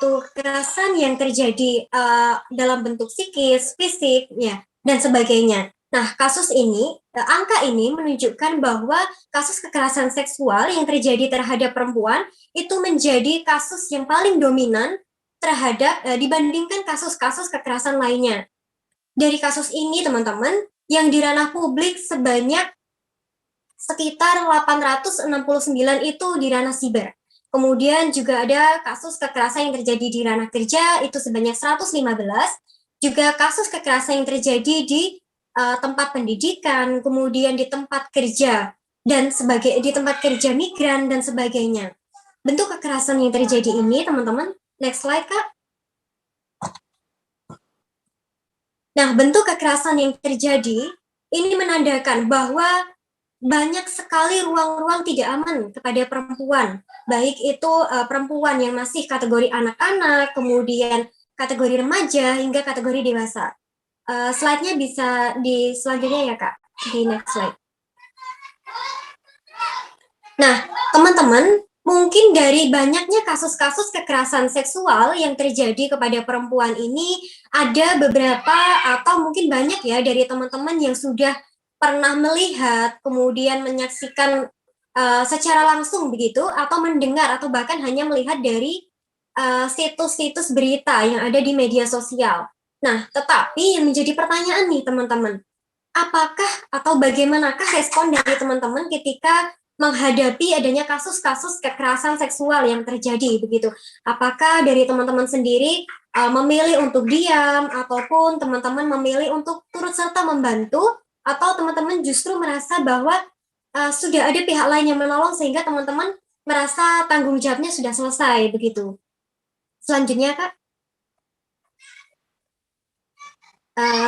itu kekerasan yang terjadi dalam bentuk psikis, fisik, ya, dan sebagainya. Nah, angka ini menunjukkan bahwa kasus kekerasan seksual yang terjadi terhadap perempuan itu menjadi kasus yang paling dominan terhadap dibandingkan kasus-kasus kekerasan lainnya. Dari kasus ini, teman-teman, yang di ranah publik sebanyak sekitar 869 itu di ranah siber. Kemudian juga ada kasus kekerasan yang terjadi di ranah kerja itu sebanyak 115, juga kasus kekerasan yang terjadi di tempat pendidikan, kemudian di tempat kerja di tempat kerja migran dan sebagainya. Bentuk kekerasan yang terjadi ini, teman-teman, next slide, Kak. Nah, bentuk kekerasan yang terjadi ini menandakan bahwa banyak sekali ruang-ruang tidak aman kepada perempuan, baik itu perempuan yang masih kategori anak-anak, kemudian kategori remaja, hingga kategori dewasa. Slide-nya bisa di selanjutnya ya, Kak, di next slide. Nah, teman-teman, mungkin dari banyaknya kasus-kasus kekerasan seksual yang terjadi kepada perempuan ini, ada beberapa atau mungkin banyak ya dari teman-teman yang sudah pernah melihat, kemudian menyaksikan secara langsung begitu, atau mendengar, atau bahkan hanya melihat dari situs-situs berita yang ada di media sosial. Nah, tetapi yang menjadi pertanyaan nih teman-teman, apakah atau bagaimanakah respon dari teman-teman ketika menghadapi adanya kasus-kasus kekerasan seksual yang terjadi begitu? Apakah dari teman-teman sendiri memilih untuk diam, ataupun teman-teman memilih untuk turut serta membantu, atau teman-teman justru merasa bahwa sudah ada pihak lain yang menolong sehingga teman-teman merasa tanggung jawabnya sudah selesai begitu? Selanjutnya, Kak.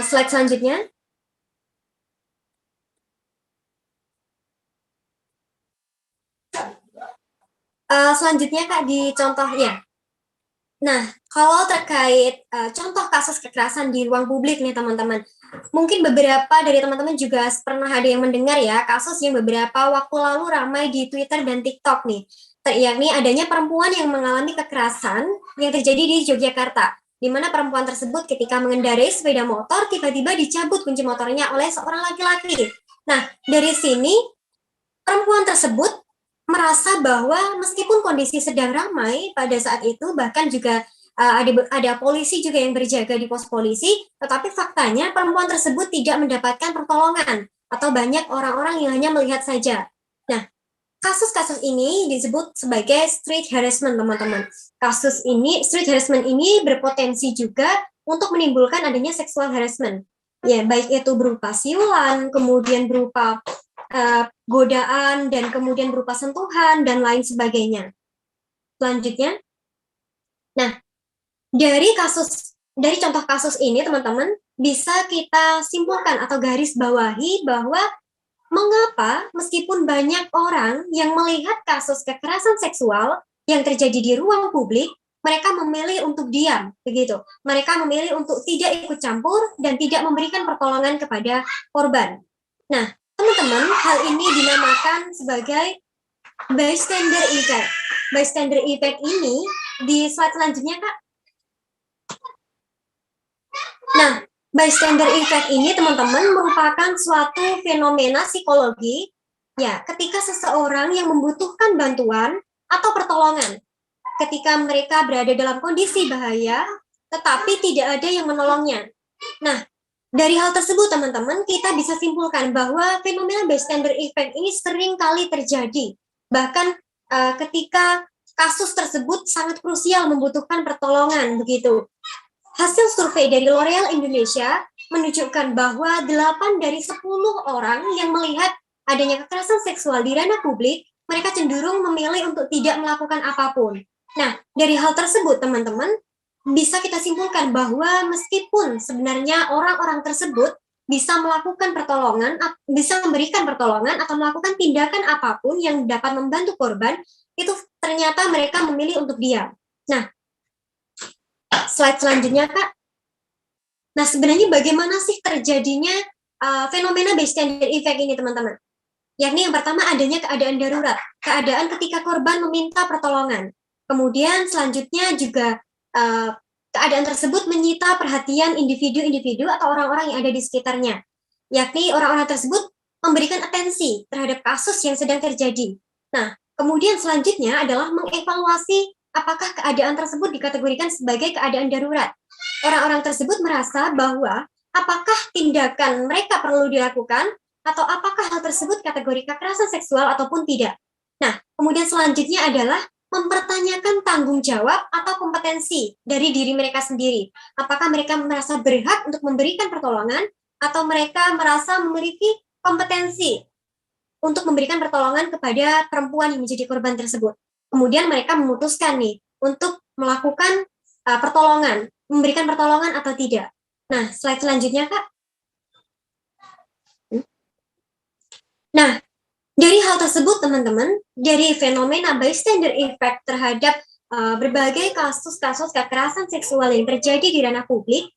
Slide selanjutnya. Selanjutnya, Kak, di contohnya. Nah, kalau terkait contoh kasus kekerasan di ruang publik nih teman-teman, mungkin beberapa dari teman-teman juga pernah ada yang mendengar ya kasus yang beberapa waktu lalu ramai di Twitter dan TikTok nih, yakni adanya perempuan yang mengalami kekerasan yang terjadi di Yogyakarta, di mana perempuan tersebut ketika mengendarai sepeda motor tiba-tiba dicabut kunci motornya oleh seorang laki-laki. Nah, dari sini perempuan tersebut merasa bahwa meskipun kondisi sedang ramai pada saat itu, bahkan juga ada polisi juga yang berjaga di pos polisi, tetapi faktanya perempuan tersebut tidak mendapatkan pertolongan atau banyak orang-orang yang hanya melihat saja. Nah, kasus-kasus ini disebut sebagai street harassment, teman-teman. Street harassment ini berpotensi juga untuk menimbulkan adanya sexual harassment. Ya, baik itu berupa siulan, kemudian berupa godaan, dan kemudian berupa sentuhan, dan lain sebagainya. Selanjutnya, nah, dari contoh kasus ini, teman-teman, bisa kita simpulkan atau garis bawahi bahwa mengapa meskipun banyak orang yang melihat kasus kekerasan seksual yang terjadi di ruang publik, mereka memilih untuk diam, begitu. Mereka memilih untuk tidak ikut campur dan tidak memberikan pertolongan kepada korban. Nah, teman-teman, hal ini dinamakan sebagai bystander effect. Bystander effect ini di slide selanjutnya, Kak. Nah, bystander effect ini, teman-teman, merupakan suatu fenomena psikologi ya ketika seseorang yang membutuhkan bantuan atau pertolongan ketika mereka berada dalam kondisi bahaya tetapi tidak ada yang menolongnya. Nah, dari hal tersebut, teman-teman, kita bisa simpulkan bahwa fenomena bystander effect ini sering kali terjadi. Bahkan ketika kasus tersebut sangat krusial membutuhkan pertolongan, begitu. Hasil survei dari L'Oreal Indonesia menunjukkan bahwa 8 dari 10 orang yang melihat adanya kekerasan seksual di ranah publik, mereka cenderung memilih untuk tidak melakukan apapun. Nah, dari hal tersebut, teman-teman, bisa kita simpulkan bahwa meskipun sebenarnya orang-orang tersebut bisa melakukan pertolongan, bisa memberikan pertolongan atau melakukan tindakan apapun yang dapat membantu korban, itu ternyata mereka memilih untuk diam. Nah, slide selanjutnya, Kak. Nah, sebenarnya bagaimana sih terjadinya fenomena bystander effect ini, teman-teman? Yakni yang pertama adanya keadaan darurat, keadaan ketika korban meminta pertolongan. Kemudian selanjutnya juga keadaan tersebut menyita perhatian individu-individu atau orang-orang yang ada di sekitarnya, yakni orang-orang tersebut memberikan atensi terhadap kasus yang sedang terjadi. Nah, kemudian selanjutnya adalah mengevaluasi apakah keadaan tersebut dikategorikan sebagai keadaan darurat. Orang-orang tersebut merasa bahwa apakah tindakan mereka perlu dilakukan atau apakah hal tersebut kategori kekerasan seksual ataupun tidak. Nah, kemudian selanjutnya adalah mempertanyakan tanggung jawab atau kompetensi dari diri mereka sendiri. Apakah mereka merasa berhak untuk memberikan pertolongan atau mereka merasa memiliki kompetensi untuk memberikan pertolongan kepada perempuan yang menjadi korban tersebut. Kemudian mereka memutuskan nih untuk melakukan pertolongan, memberikan pertolongan atau tidak. Nah, slide selanjutnya, Kak. Nah, dari hal tersebut, teman-teman, dari fenomena bystander effect terhadap berbagai kasus-kasus kekerasan seksual yang terjadi di ranah publik,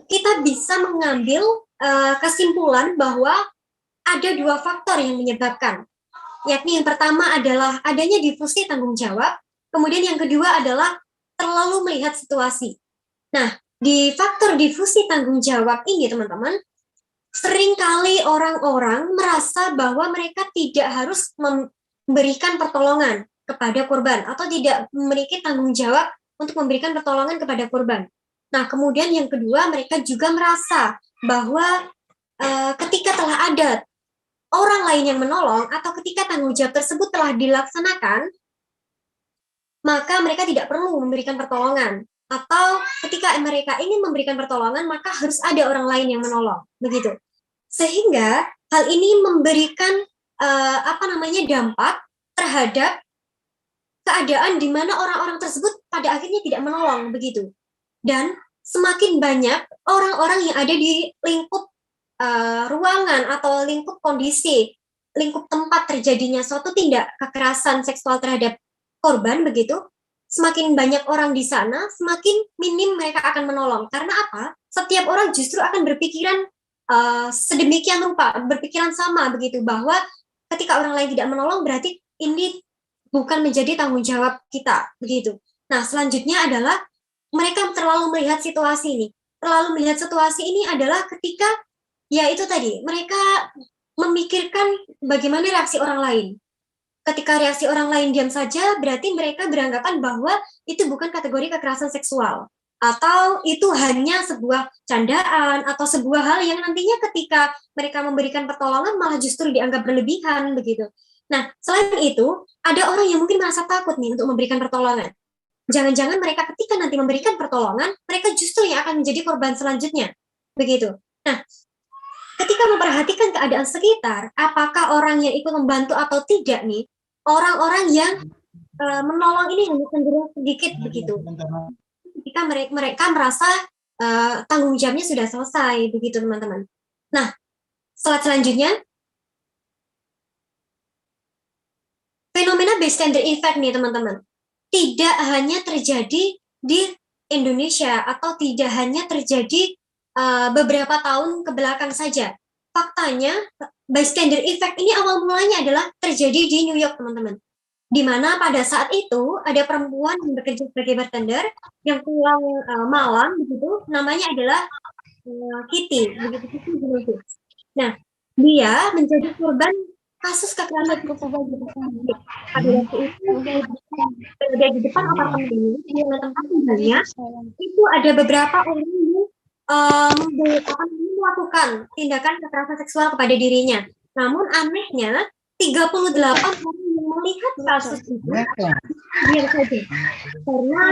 kita bisa mengambil kesimpulan bahwa ada dua faktor yang menyebabkan, yakni yang pertama adalah adanya difusi tanggung jawab, kemudian yang kedua adalah terlalu melihat situasi. Nah, di faktor difusi tanggung jawab ini, teman-teman, seringkali orang-orang merasa bahwa mereka tidak harus memberikan pertolongan kepada korban atau tidak memiliki tanggung jawab untuk memberikan pertolongan kepada korban. Nah, kemudian yang kedua, mereka juga merasa bahwa ketika telah ada orang lain yang menolong atau ketika tanggung jawab tersebut telah dilaksanakan, maka mereka tidak perlu memberikan pertolongan. Atau ketika mereka ingin memberikan pertolongan, maka harus ada orang lain yang menolong, begitu. Sehingga hal ini memberikan dampak terhadap keadaan di mana orang-orang tersebut pada akhirnya tidak menolong, begitu. Dan semakin banyak orang-orang yang ada di lingkup ruangan atau lingkup kondisi, lingkup tempat terjadinya suatu tindak kekerasan seksual terhadap korban, begitu, semakin banyak orang di sana, semakin minim mereka akan menolong. Karena apa? Setiap orang justru akan berpikiran sedemikian rupa, berpikiran sama, begitu, bahwa ketika orang lain tidak menolong, berarti ini bukan menjadi tanggung jawab kita, begitu. Nah, selanjutnya adalah mereka terlalu melihat situasi ini. Terlalu melihat situasi ini adalah ketika, ya itu tadi, mereka memikirkan bagaimana reaksi orang lain. Ketika reaksi orang lain diam saja, berarti mereka beranggapan bahwa itu bukan kategori kekerasan seksual. Atau itu hanya sebuah candaan atau sebuah hal yang nantinya ketika mereka memberikan pertolongan malah justru dianggap berlebihan, begitu. Nah, selain itu, ada orang yang mungkin merasa takut nih untuk memberikan pertolongan. Jangan-jangan mereka ketika nanti memberikan pertolongan, mereka justru yang akan menjadi korban selanjutnya, begitu. Nah, ketika memperhatikan keadaan sekitar, apakah orang yang ikut membantu atau tidak nih, orang-orang yang menolong ini hanya cenderung sedikit, begitu. Ketika mereka merasa tanggung jawabnya sudah selesai, begitu, teman-teman. Nah, slide selanjutnya, fenomena bystander effect nih, teman-teman, tidak hanya terjadi di Indonesia atau tidak hanya terjadi beberapa tahun ke belakang saja. Faktanya, bystander effect ini awal mulanya adalah terjadi di New York, teman-teman. Di mana pada saat itu ada perempuan yang bekerja sebagai bartender yang pulang malam, begitu, namanya adalah Kitty, begitu, Kitty. Nah, dia menjadi korban kasus kekerasan seksual di Bali. Pada waktu itu berada di depan apartemen ini, di tempat tinggalnya, itu ada beberapa orang yang melakukan tindakan kekerasan seksual kepada dirinya. Namun anehnya, 38 orang yang melihat kasus itu diam saja. Karena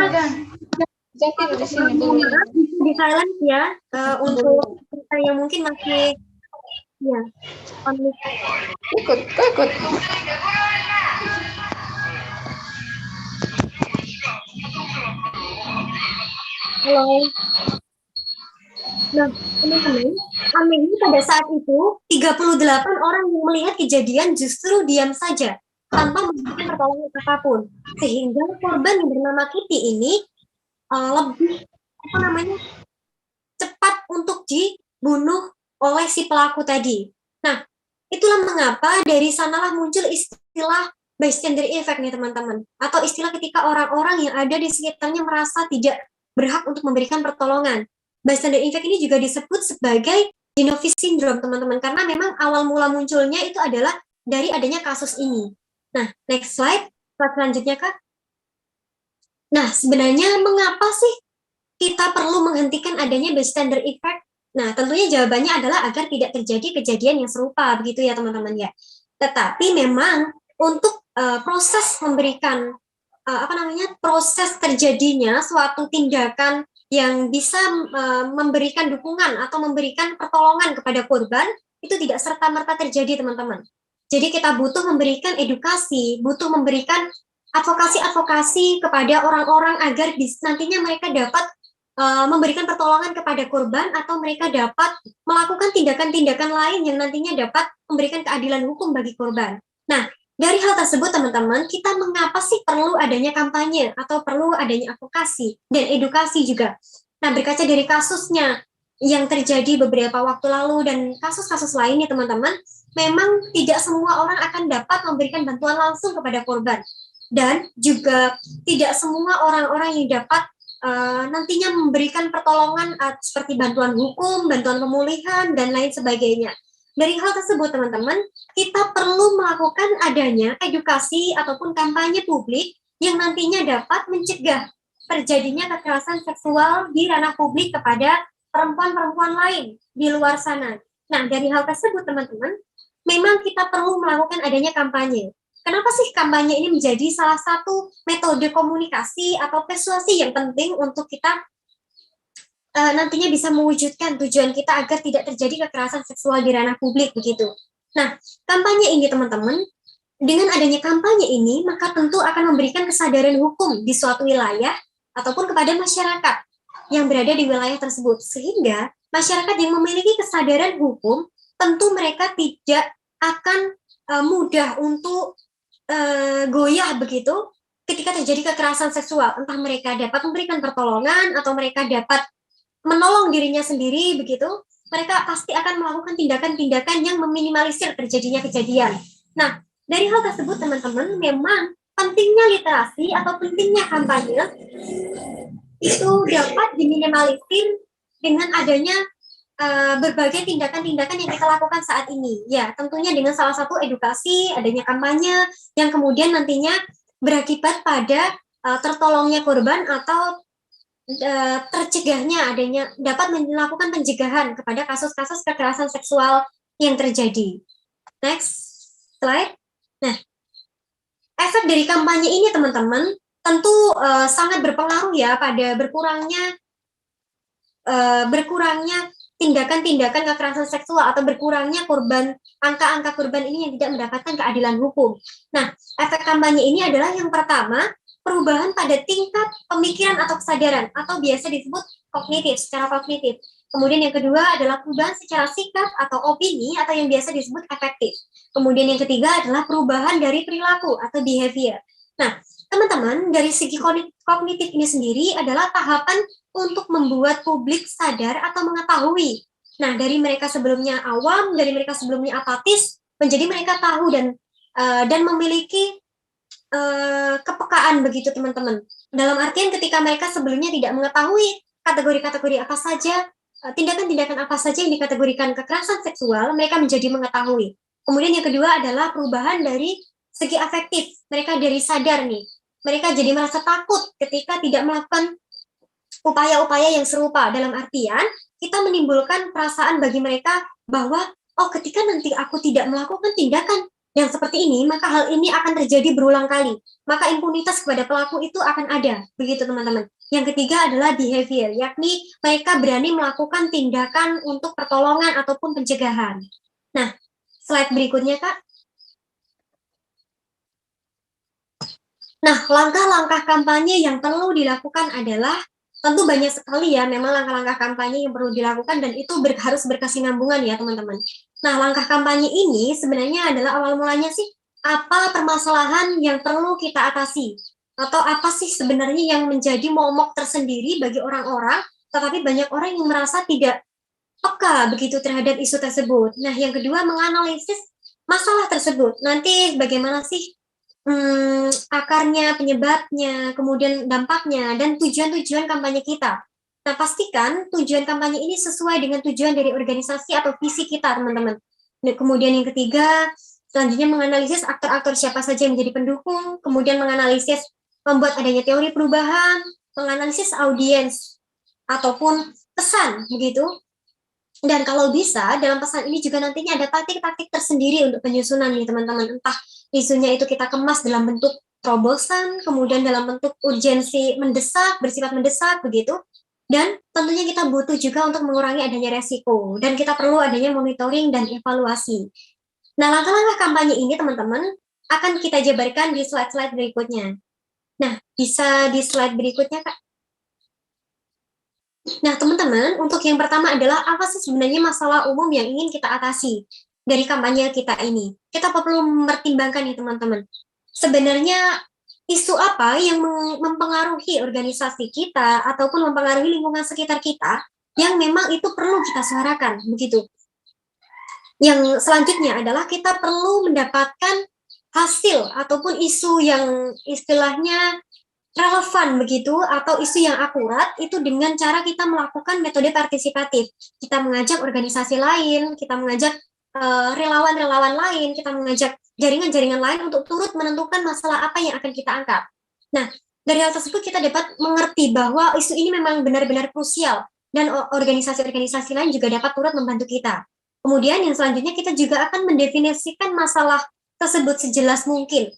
di silent ya, untuk kita yang mungkin masih ya ikut. Halo. Nah, teman-teman, anehnya pada saat itu 38 orang yang melihat kejadian justru diam saja tanpa memberikan pertolongan apapun, sehingga korban yang bernama Kitty ini lebih cepat untuk dibunuh oleh si pelaku tadi. Nah, itulah mengapa dari sanalah muncul istilah bystander effect nih teman-teman, atau istilah ketika orang-orang yang ada di sekitarnya merasa tidak berhak untuk memberikan pertolongan. Bystander effect ini juga disebut sebagai Genovis syndrome teman-teman, karena memang awal mula munculnya itu adalah dari adanya kasus ini. Nah, next slide selanjutnya Kak. Nah, sebenarnya mengapa sih kita perlu menghentikan adanya bystander effect? Nah, tentunya jawabannya adalah agar tidak terjadi kejadian yang serupa, begitu ya teman-teman ya. Tetapi memang untuk proses memberikan proses terjadinya suatu tindakan yang bisa memberikan dukungan atau memberikan pertolongan kepada korban itu tidak serta-merta terjadi teman-teman. Jadi kita butuh memberikan edukasi, butuh memberikan advokasi-advokasi kepada orang-orang agar nantinya mereka dapat memberikan pertolongan kepada korban atau mereka dapat melakukan tindakan-tindakan lain yang nantinya dapat memberikan keadilan hukum bagi korban. Nah, dari hal tersebut teman-teman, kita mengapa sih perlu adanya kampanye atau perlu adanya advokasi dan edukasi juga. Nah, berkaca dari kasusnya yang terjadi beberapa waktu lalu dan kasus-kasus lainnya teman-teman, memang tidak semua orang akan dapat memberikan bantuan langsung kepada korban. Dan juga tidak semua orang-orang yang dapat nantinya memberikan pertolongan seperti bantuan hukum, bantuan pemulihan, dan lain sebagainya. Dari hal tersebut, teman-teman, kita perlu melakukan adanya edukasi ataupun kampanye publik yang nantinya dapat mencegah terjadinya kekerasan seksual di ranah publik kepada perempuan-perempuan lain di luar sana. Nah, dari hal tersebut, teman-teman, memang kita perlu melakukan adanya kampanye. Kenapa sih kampanye ini menjadi salah satu metode komunikasi atau persuasi yang penting untuk kita nantinya bisa mewujudkan tujuan kita agar tidak terjadi kekerasan seksual di ranah publik begitu. Nah, kampanye ini teman-teman, dengan adanya kampanye ini maka tentu akan memberikan kesadaran hukum di suatu wilayah ataupun kepada masyarakat yang berada di wilayah tersebut, sehingga masyarakat yang memiliki kesadaran hukum tentu mereka tidak akan mudah untuk goyah begitu ketika terjadi kekerasan seksual, entah mereka dapat memberikan pertolongan atau mereka dapat menolong dirinya sendiri begitu, mereka pasti akan melakukan tindakan-tindakan yang meminimalisir terjadinya kejadian. Nah, dari hal tersebut teman-teman, memang pentingnya literasi atau pentingnya kampanye itu dapat diminimalisir dengan adanya berbagai tindakan-tindakan yang kita lakukan saat ini. Ya, tentunya dengan salah satu edukasi, adanya kampanye yang kemudian nantinya berakibat pada tertolongnya korban atau tercegahnya adanya dapat melakukan pencegahan kepada kasus-kasus kekerasan seksual yang terjadi. Next slide. Nah, efek dari kampanye ini teman-teman tentu sangat berpengaruh ya pada berkurangnya tindakan-tindakan kekerasan seksual atau berkurangnya angka-angka korban ini yang tidak mendapatkan keadilan hukum. Nah, efek kampanye ini adalah yang pertama, perubahan pada tingkat pemikiran atau kesadaran atau biasa disebut secara kognitif. Kemudian yang kedua adalah perubahan secara sikap atau opini atau yang biasa disebut afektif. Kemudian yang ketiga adalah perubahan dari perilaku atau behavior. Nah, teman-teman, dari segi kognitif ini sendiri adalah tahapan untuk membuat publik sadar atau mengetahui. Nah, dari mereka sebelumnya awam, dari mereka sebelumnya apatis, menjadi mereka tahu dan memiliki kepekaan begitu teman-teman. Dalam artian ketika mereka sebelumnya tidak mengetahui kategori-kategori apa saja, tindakan-tindakan apa saja yang dikategorikan kekerasan seksual, mereka menjadi mengetahui. Kemudian yang kedua adalah perubahan dari segi afektif. Mereka dari sadar nih, mereka jadi merasa takut ketika tidak melakukan upaya-upaya yang serupa. Dalam artian, kita menimbulkan perasaan bagi mereka bahwa, oh ketika nanti aku tidak melakukan tindakan yang seperti ini, maka hal ini akan terjadi berulang kali. Maka impunitas kepada pelaku itu akan ada. Begitu teman-teman. Yang ketiga adalah behavior, yakni mereka berani melakukan tindakan untuk pertolongan ataupun pencegahan. Nah, slide berikutnya Kak. Nah, langkah-langkah kampanye yang perlu dilakukan adalah tentu banyak sekali ya memang langkah-langkah kampanye yang perlu dilakukan dan itu harus berkesinambungan ya teman-teman. Nah, langkah kampanye ini sebenarnya adalah awal mulanya sih apa permasalahan yang perlu kita atasi atau apa sih sebenarnya yang menjadi momok tersendiri bagi orang-orang, tetapi banyak orang yang merasa tidak peka begitu terhadap isu tersebut. Nah, yang kedua menganalisis masalah tersebut. Nanti bagaimana sih akarnya, penyebabnya, kemudian dampaknya, dan tujuan-tujuan kampanye kita. Nah, pastikan tujuan kampanye ini sesuai dengan tujuan dari organisasi atau visi kita, teman-teman. Nah, kemudian yang ketiga, selanjutnya menganalisis aktor-aktor siapa saja yang menjadi pendukung, kemudian menganalisis membuat adanya teori perubahan, menganalisis audiens ataupun pesan, begitu. Dan kalau bisa, dalam pesan ini juga nantinya ada taktik-taktik tersendiri untuk penyusunan nih teman-teman. Entah isunya itu kita kemas dalam bentuk terobosan, kemudian dalam bentuk urgensi mendesak, bersifat mendesak, begitu. Dan tentunya kita butuh juga untuk mengurangi adanya resiko. Dan kita perlu adanya monitoring dan evaluasi. Nah, langkah-langkah kampanye ini teman-teman akan kita jabarkan di slide-slide berikutnya. Nah, bisa di slide berikutnya, Kak. Nah, teman-teman, untuk yang pertama adalah apa sih sebenarnya masalah umum yang ingin kita atasi dari kampanye kita ini? Kita perlu mempertimbangkan nih, teman-teman. Sebenarnya isu apa yang mempengaruhi organisasi kita ataupun mempengaruhi lingkungan sekitar kita yang memang itu perlu kita suarakan, begitu. Yang selanjutnya adalah kita perlu mendapatkan hasil ataupun isu yang istilahnya relevan begitu atau isu yang akurat itu dengan cara kita melakukan metode partisipatif. Kita mengajak organisasi lain, kita mengajak relawan-relawan lain, kita mengajak jaringan-jaringan lain untuk turut menentukan masalah apa yang akan kita angkat. Nah, dari hal tersebut kita dapat mengerti bahwa isu ini memang benar-benar krusial dan organisasi-organisasi lain juga dapat turut membantu kita. Kemudian yang selanjutnya kita juga akan mendefinisikan masalah tersebut sejelas mungkin.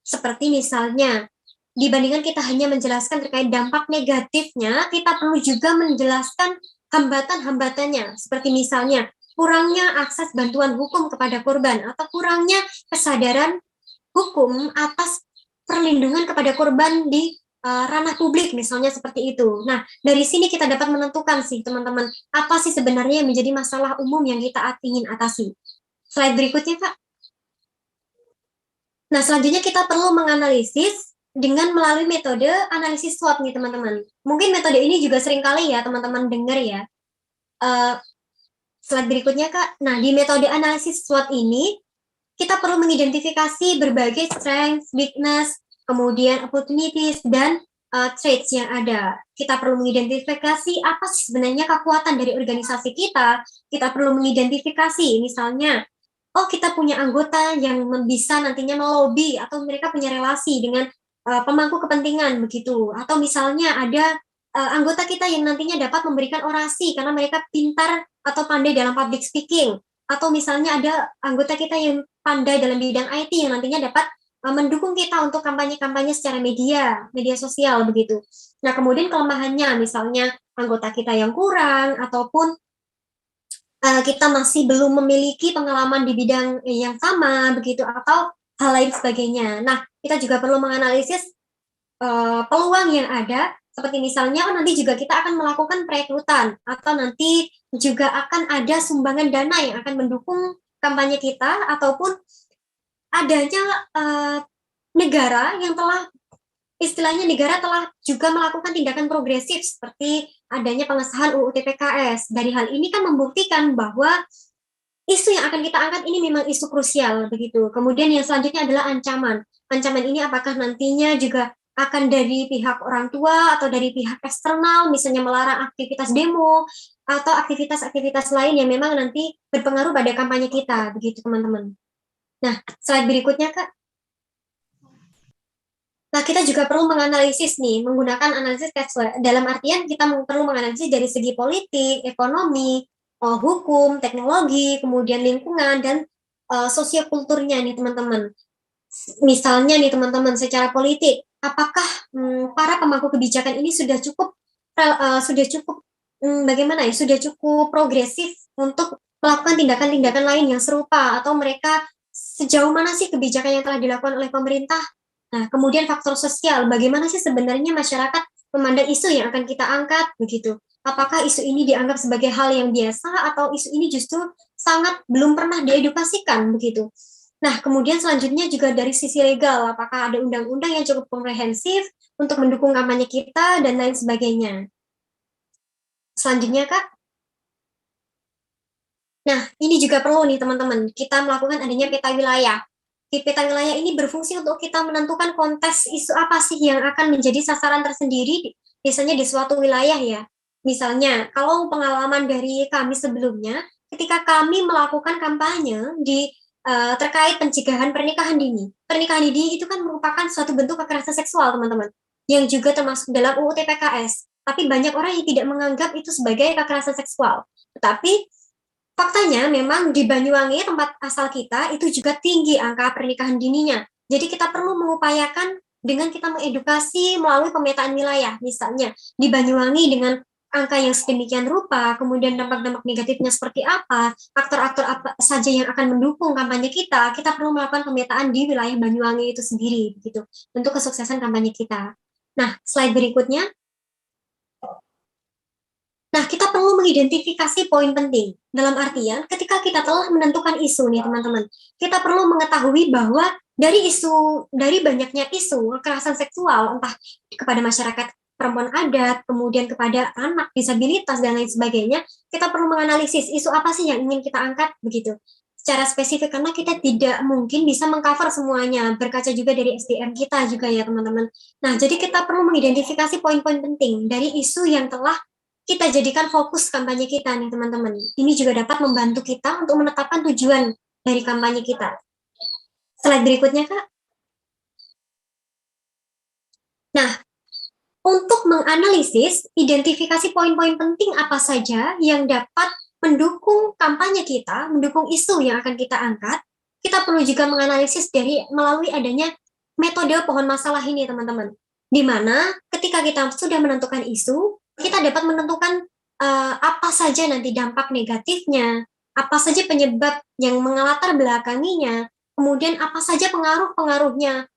Seperti misalnya dibandingkan kita hanya menjelaskan terkait dampak negatifnya, kita perlu juga menjelaskan hambatan-hambatannya, seperti misalnya kurangnya akses bantuan hukum kepada korban atau kurangnya kesadaran hukum atas perlindungan kepada korban di ranah publik, misalnya seperti itu. Nah, dari sini kita dapat menentukan sih, teman-teman, apa sih sebenarnya yang menjadi masalah umum yang kita ingin atasi. Slide berikutnya, Kak. Nah, selanjutnya kita perlu menganalisis dengan melalui metode analisis SWOT nih teman-teman. Mungkin metode ini juga sering kali ya teman-teman dengar ya. Slide berikutnya Kak. Nah, di metode analisis SWOT ini kita perlu mengidentifikasi berbagai strengths, weakness, kemudian opportunities dan traits yang ada. Kita perlu mengidentifikasi apa sih sebenarnya kekuatan dari organisasi kita. Kita perlu mengidentifikasi misalnya kita punya anggota yang bisa nantinya melobi atau mereka punya relasi dengan pemangku kepentingan begitu, atau misalnya ada anggota kita yang nantinya dapat memberikan orasi karena mereka pintar atau pandai dalam public speaking, atau misalnya ada anggota kita yang pandai dalam bidang IT yang nantinya dapat mendukung kita untuk kampanye-kampanye secara media sosial begitu. Nah, kemudian kelemahannya misalnya anggota kita yang kurang ataupun kita masih belum memiliki pengalaman di bidang yang sama begitu atau hal lain sebagainya. Nah, kita juga perlu menganalisis peluang yang ada seperti misalnya nanti juga kita akan melakukan perekrutan atau nanti juga akan ada sumbangan dana yang akan mendukung kampanye kita ataupun adanya negara yang telah istilahnya negara telah juga melakukan tindakan progresif seperti adanya pengesahan UU TPKS. Dari hal ini kan membuktikan bahwa isu yang akan kita angkat ini memang isu krusial begitu. Kemudian yang selanjutnya adalah ancaman. Ancaman ini apakah nantinya juga akan dari pihak orang tua atau dari pihak eksternal, misalnya melarang aktivitas demo atau aktivitas-aktivitas lain yang memang nanti berpengaruh pada kampanye kita, begitu teman-teman. Nah, slide berikutnya Kak. Nah, kita juga perlu menganalisis nih, menggunakan analisis Kessler. Dalam artian kita perlu menganalisis dari segi politik, ekonomi, hukum, teknologi, kemudian lingkungan, dan sosiokulturnya nih teman-teman. Misalnya nih teman-teman, secara politik, apakah para pemangku kebijakan ini sudah cukup bagaimana ya, sudah cukup progresif untuk melakukan tindakan-tindakan lain yang serupa, atau mereka sejauh mana sih kebijakan yang telah dilakukan oleh pemerintah. Nah, kemudian faktor sosial, bagaimana sih sebenarnya masyarakat memandang isu yang akan kita angkat, begitu. Apakah isu ini dianggap sebagai hal yang biasa, atau isu ini justru sangat belum pernah diedukasikan, begitu. Nah, kemudian selanjutnya juga dari sisi legal, apakah ada undang-undang yang cukup komprehensif untuk mendukung kampanye kita, dan lain sebagainya. Selanjutnya, Kak. Nah, ini juga perlu nih teman-teman, kita melakukan adanya peta wilayah. di peta wilayah ini berfungsi untuk kita menentukan konteks isu apa sih yang akan menjadi sasaran tersendiri, misalnya di suatu wilayah ya. Misalnya, kalau pengalaman dari kami sebelumnya, ketika kami melakukan kampanye terkait pencegahan pernikahan dini. Pernikahan dini itu kan merupakan suatu bentuk kekerasan seksual, teman-teman, yang juga termasuk dalam UU TPKS. Tapi banyak orang yang tidak menganggap itu sebagai kekerasan seksual. Tetapi faktanya memang di Banyuwangi, tempat asal kita, itu juga tinggi angka pernikahan dininya. Jadi kita perlu mengupayakan dengan kita mengedukasi melalui pemetaan wilayah. Misalnya di Banyuwangi dengan angka yang sedemikian rupa, kemudian dampak-dampak negatifnya seperti apa, aktor-aktor apa saja yang akan mendukung kampanye kita perlu melakukan pemetaan di wilayah Banyuwangi itu sendiri, begitu, untuk kesuksesan kampanye kita. Nah, slide berikutnya. Nah, kita perlu mengidentifikasi poin penting. Dalam artian, ketika kita telah menentukan isu nih, teman-teman, kita perlu mengetahui bahwa dari banyaknya isu kekerasan seksual, entah kepada masyarakat perempuan adat, kemudian kepada anak, disabilitas, dan lain sebagainya, kita perlu menganalisis isu apa sih yang ingin kita angkat, begitu. Secara spesifik, karena kita tidak mungkin bisa mengcover semuanya, berkaca juga dari SDM kita juga ya, teman-teman. Nah, jadi kita perlu mengidentifikasi poin-poin penting dari isu yang telah kita jadikan fokus kampanye kita nih, teman-teman. Ini juga dapat membantu kita untuk menetapkan tujuan dari kampanye kita. Slide berikutnya, Kak. Nah, untuk menganalisis, identifikasi poin-poin penting apa saja yang dapat mendukung kampanye kita, mendukung isu yang akan kita angkat, kita perlu juga menganalisis melalui adanya metode pohon masalah ini, teman-teman. Di mana ketika kita sudah menentukan isu, kita dapat menentukan apa saja nanti dampak negatifnya, apa saja penyebab yang mengelatar belakanginya, kemudian apa saja pengaruh-pengaruhnya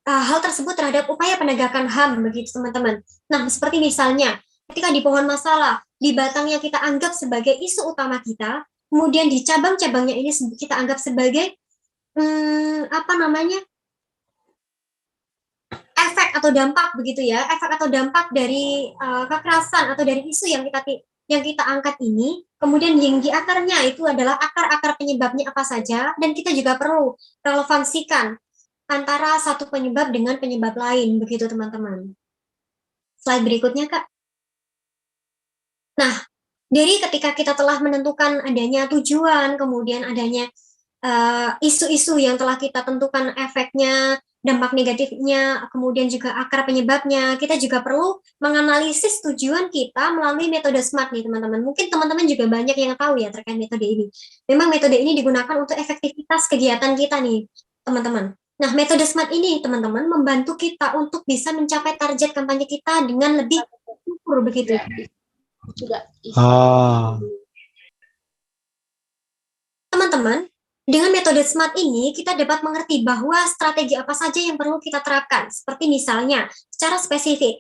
hal tersebut terhadap upaya penegakan HAM, begitu teman-teman. Nah, seperti misalnya ketika di pohon masalah, di batangnya kita anggap sebagai isu utama kita, kemudian di cabang-cabangnya ini kita anggap sebagai apa namanya, efek atau dampak, begitu ya, efek atau dampak dari kekerasan atau dari isu yang kita angkat ini. Kemudian yang di akarnya itu adalah akar-akar penyebabnya apa saja, dan kita juga perlu relevansikan antara satu penyebab dengan penyebab lain, begitu teman-teman. Slide berikutnya, Kak. Nah, dari ketika kita telah menentukan adanya tujuan, kemudian adanya isu-isu yang telah kita tentukan efeknya, dampak negatifnya, kemudian juga akar penyebabnya, kita juga perlu menganalisis tujuan kita melalui metode SMART nih, teman-teman. Mungkin teman-teman juga banyak yang tahu ya terkait metode ini. Memang metode ini digunakan untuk efektivitas kegiatan kita nih, teman-teman. Nah, metode SMART ini, teman-teman, membantu kita untuk bisa mencapai target kampanye kita dengan lebih ukur, begitu. Teman-teman, dengan metode SMART ini, kita dapat mengerti bahwa strategi apa saja yang perlu kita terapkan. Seperti misalnya, secara spesifik.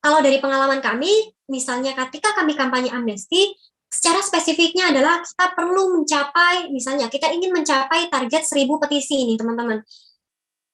Kalau dari pengalaman kami, misalnya ketika kami kampanye amnesti, secara spesifiknya adalah kita perlu mencapai, misalnya kita ingin mencapai target 1.000 petisi ini, teman-teman.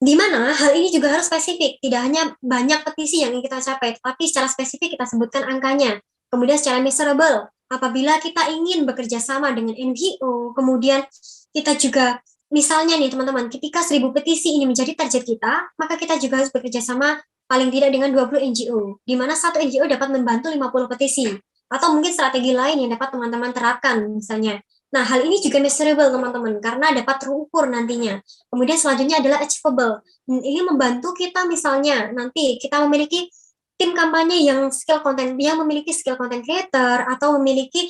Di mana hal ini juga harus spesifik, tidak hanya banyak petisi yang ingin kita capai, tapi secara spesifik kita sebutkan angkanya. Kemudian secara measurable, apabila kita ingin bekerja sama dengan NGO, kemudian kita juga, misalnya nih teman-teman, ketika 1.000 petisi ini menjadi target kita, maka kita juga harus bekerja sama paling tidak dengan 20 NGO, di mana satu NGO dapat membantu 50 petisi, atau mungkin strategi lain yang dapat teman-teman terapkan misalnya. Nah, hal ini juga measurable teman-teman, karena dapat terukur nantinya. Kemudian selanjutnya adalah achievable. Ini membantu kita misalnya nanti kita memiliki tim kampanye yang memiliki skill content creator atau memiliki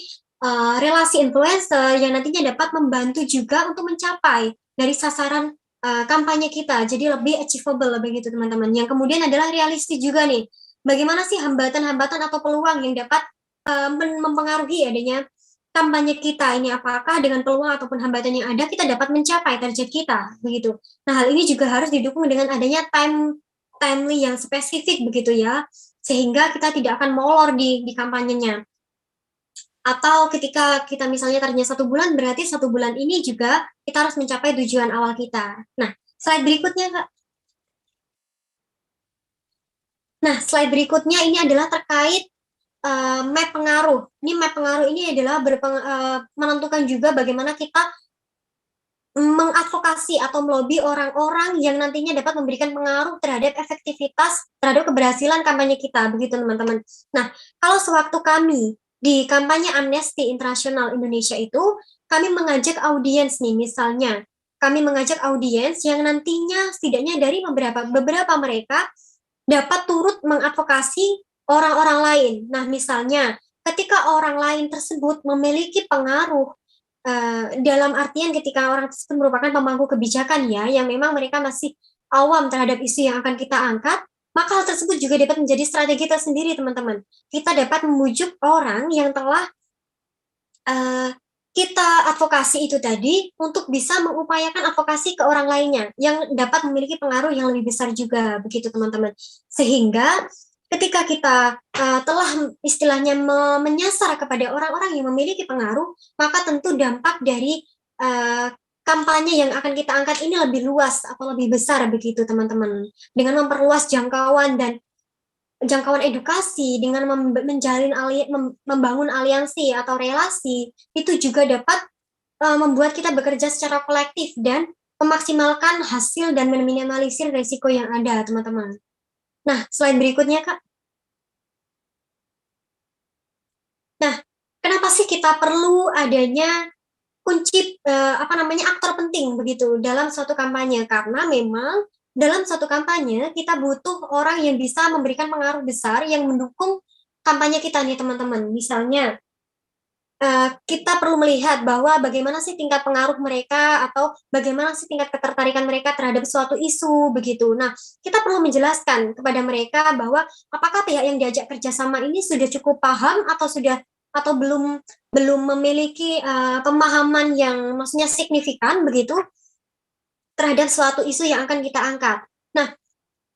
relasi influencer yang nantinya dapat membantu juga untuk mencapai dari sasaran kampanye kita, jadi lebih achievable begitu teman-teman. Yang kemudian adalah realistis juga nih, bagaimana sih hambatan-hambatan atau peluang yang dapat mempengaruhi adanya kampanye kita ini, apakah dengan peluang ataupun hambatan yang ada kita dapat mencapai target kita begitu. Nah, hal ini juga harus didukung dengan adanya timely yang spesifik begitu ya, sehingga kita tidak akan molor di kampanyenya. Atau ketika kita misalnya targetnya 1 bulan, berarti 1 bulan ini juga kita harus mencapai tujuan awal kita. Nah, slide berikutnya, Kak. Nah, slide berikutnya ini adalah terkait map pengaruh. Ini map pengaruh ini adalah menentukan juga bagaimana kita mengadvokasi atau melobi orang-orang yang nantinya dapat memberikan pengaruh terhadap efektivitas, terhadap keberhasilan kampanye kita, begitu teman-teman. Nah, kalau sewaktu kami di kampanye Amnesty Internasional Indonesia itu, kami mengajak audiens nih, misalnya, kami mengajak audiens yang nantinya setidaknya dari beberapa mereka dapat turut mengadvokasi orang-orang lain. Nah, misalnya, ketika orang lain tersebut memiliki pengaruh dalam artian ketika orang tersebut merupakan pemangku kebijakan ya, yang memang mereka masih awam terhadap isu yang akan kita angkat, maka hal tersebut juga dapat menjadi strategi tersendiri, teman-teman. Kita dapat memujuk orang yang telah uh, kita advokasi itu tadi untuk bisa mengupayakan advokasi ke orang lainnya yang dapat memiliki pengaruh yang lebih besar juga, begitu teman-teman. Sehingga ketika kita telah istilahnya menyasar kepada orang-orang yang memiliki pengaruh, maka tentu dampak dari kampanye yang akan kita angkat ini lebih luas atau lebih besar, begitu teman-teman. Dengan memperluas jangkauan edukasi, dengan membangun aliansi atau relasi, itu juga dapat membuat kita bekerja secara kolektif dan memaksimalkan hasil dan meminimalisir risiko yang ada, teman-teman. Nah, slide berikutnya, Kak. Nah, kenapa sih kita perlu adanya kunci aktor penting begitu dalam suatu kampanye? Karena memang dalam suatu kampanye kita butuh orang yang bisa memberikan pengaruh besar yang mendukung kampanye kita nih, teman-teman. Misalnya kita perlu melihat bahwa bagaimana sih tingkat pengaruh mereka atau bagaimana sih tingkat ketertarikan mereka terhadap suatu isu begitu. Nah, kita perlu menjelaskan kepada mereka bahwa apakah pihak yang diajak kerjasama ini sudah cukup paham atau belum memiliki pemahaman yang maksudnya signifikan begitu terhadap suatu isu yang akan kita angkat. Nah,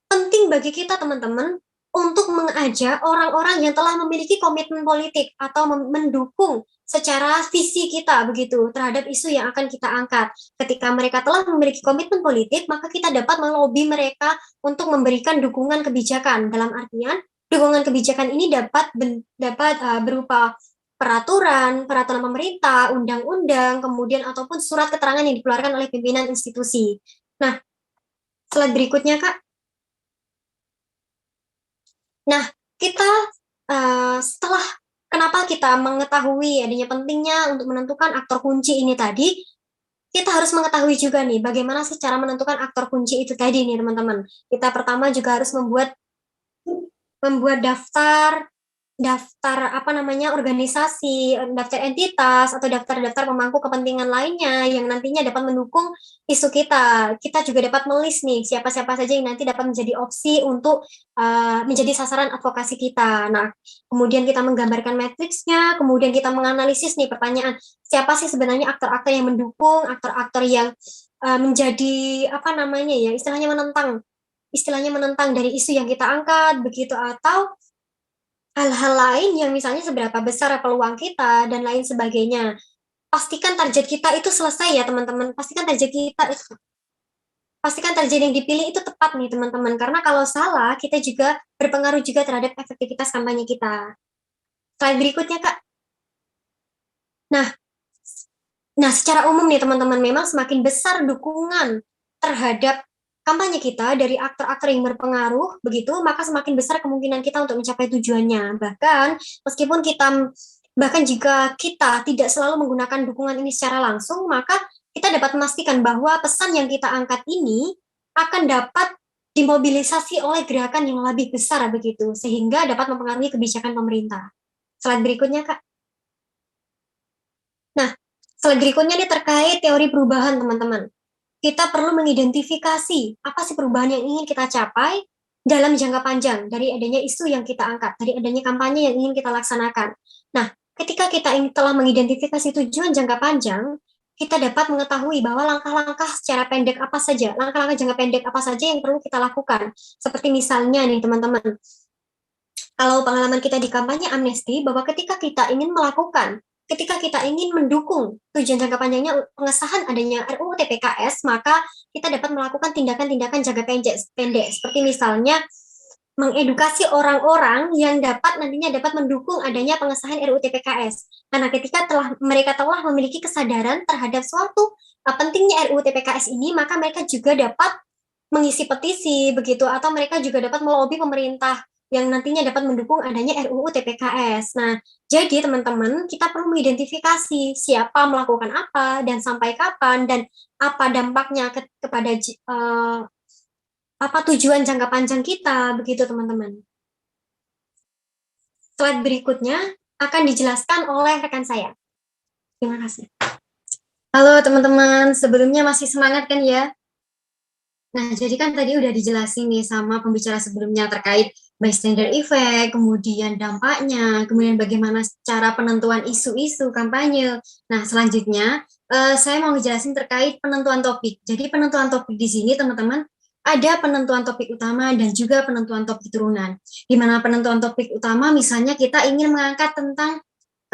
penting bagi kita teman-teman untuk mengajak orang-orang yang telah memiliki komitmen politik atau mendukung secara visi kita begitu terhadap isu yang akan kita angkat. Ketika mereka telah memiliki komitmen politik, maka kita dapat melobi mereka untuk memberikan dukungan kebijakan. Dalam artian, dukungan kebijakan ini dapat berupa peraturan pemerintah, undang-undang, kemudian ataupun surat keterangan yang dikeluarkan oleh pimpinan institusi. Nah, slide berikutnya, Kak. Nah, kita setelah kenapa kita mengetahui adanya pentingnya untuk menentukan aktor kunci ini tadi, kita harus mengetahui juga nih bagaimana secara menentukan aktor kunci itu tadi nih, teman-teman. Kita pertama juga harus membuat daftar organisasi, daftar entitas atau daftar-daftar pemangku kepentingan lainnya yang nantinya dapat mendukung isu kita. Kita juga dapat melis nih siapa-siapa saja yang nanti dapat menjadi opsi untuk menjadi sasaran advokasi kita. Nah, kemudian kita menggambarkan matriksnya, kemudian kita menganalisis nih pertanyaan siapa sih sebenarnya aktor-aktor yang mendukung, aktor-aktor yang menjadi istilahnya menentang dari isu yang kita angkat begitu, atau hal-hal lain yang misalnya seberapa besar peluang kita dan lain sebagainya. Pastikan target kita itu selesai ya, teman-teman. Pastikan target yang dipilih itu tepat nih, teman-teman. Karena kalau salah, kita juga berpengaruh juga terhadap efektivitas kampanye kita. Slide berikutnya, Kak. Nah, secara umum nih, teman-teman, memang semakin besar dukungan terhadap kampanye kita dari aktor-aktor yang berpengaruh begitu, maka semakin besar kemungkinan kita untuk mencapai tujuannya. Bahkan jika kita tidak selalu menggunakan dukungan ini secara langsung, maka kita dapat memastikan bahwa pesan yang kita angkat ini akan dapat dimobilisasi oleh gerakan yang lebih besar begitu, sehingga dapat mempengaruhi kebijakan pemerintah. Slide berikutnya, Kak. Nah, slide berikutnya ini terkait teori perubahan, teman-teman. Kita perlu mengidentifikasi apa sih perubahan yang ingin kita capai dalam jangka panjang dari adanya isu yang kita angkat, dari adanya kampanye yang ingin kita laksanakan. Nah, ketika kita telah mengidentifikasi tujuan jangka panjang, kita dapat mengetahui bahwa langkah-langkah secara pendek apa saja, langkah-langkah jangka pendek apa saja yang perlu kita lakukan. Seperti misalnya nih teman-teman, kalau pengalaman kita di kampanye Amnesty, bahwa ketika kita ingin mendukung tujuan jangka panjangnya pengesahan adanya RUU TPKS, maka kita dapat melakukan tindakan-tindakan jangka pendek seperti misalnya mengedukasi orang-orang yang nantinya dapat mendukung adanya pengesahan RUU TPKS. Karena ketika mereka telah memiliki kesadaran terhadap suatu pentingnya RUU TPKS ini, maka mereka juga dapat mengisi petisi begitu, atau mereka juga dapat melobi pemerintah yang nantinya dapat mendukung adanya RUU TPKS. Nah, jadi teman-teman, kita perlu mengidentifikasi siapa melakukan apa dan sampai kapan dan apa dampaknya kepada apa tujuan jangka panjang kita, begitu teman-teman. Slide berikutnya akan dijelaskan oleh rekan saya. Terima kasih. Halo teman-teman, sebelumnya masih semangat kan ya? Nah, jadi kan tadi udah dijelasin nih sama pembicara sebelumnya terkait bystander effect, kemudian dampaknya, kemudian bagaimana cara penentuan isu-isu kampanye. Nah, selanjutnya saya mau ngejelasin terkait penentuan topik. Jadi penentuan topik di sini teman-teman ada penentuan topik utama dan juga penentuan topik turunan. Di mana penentuan topik utama misalnya kita ingin mengangkat tentang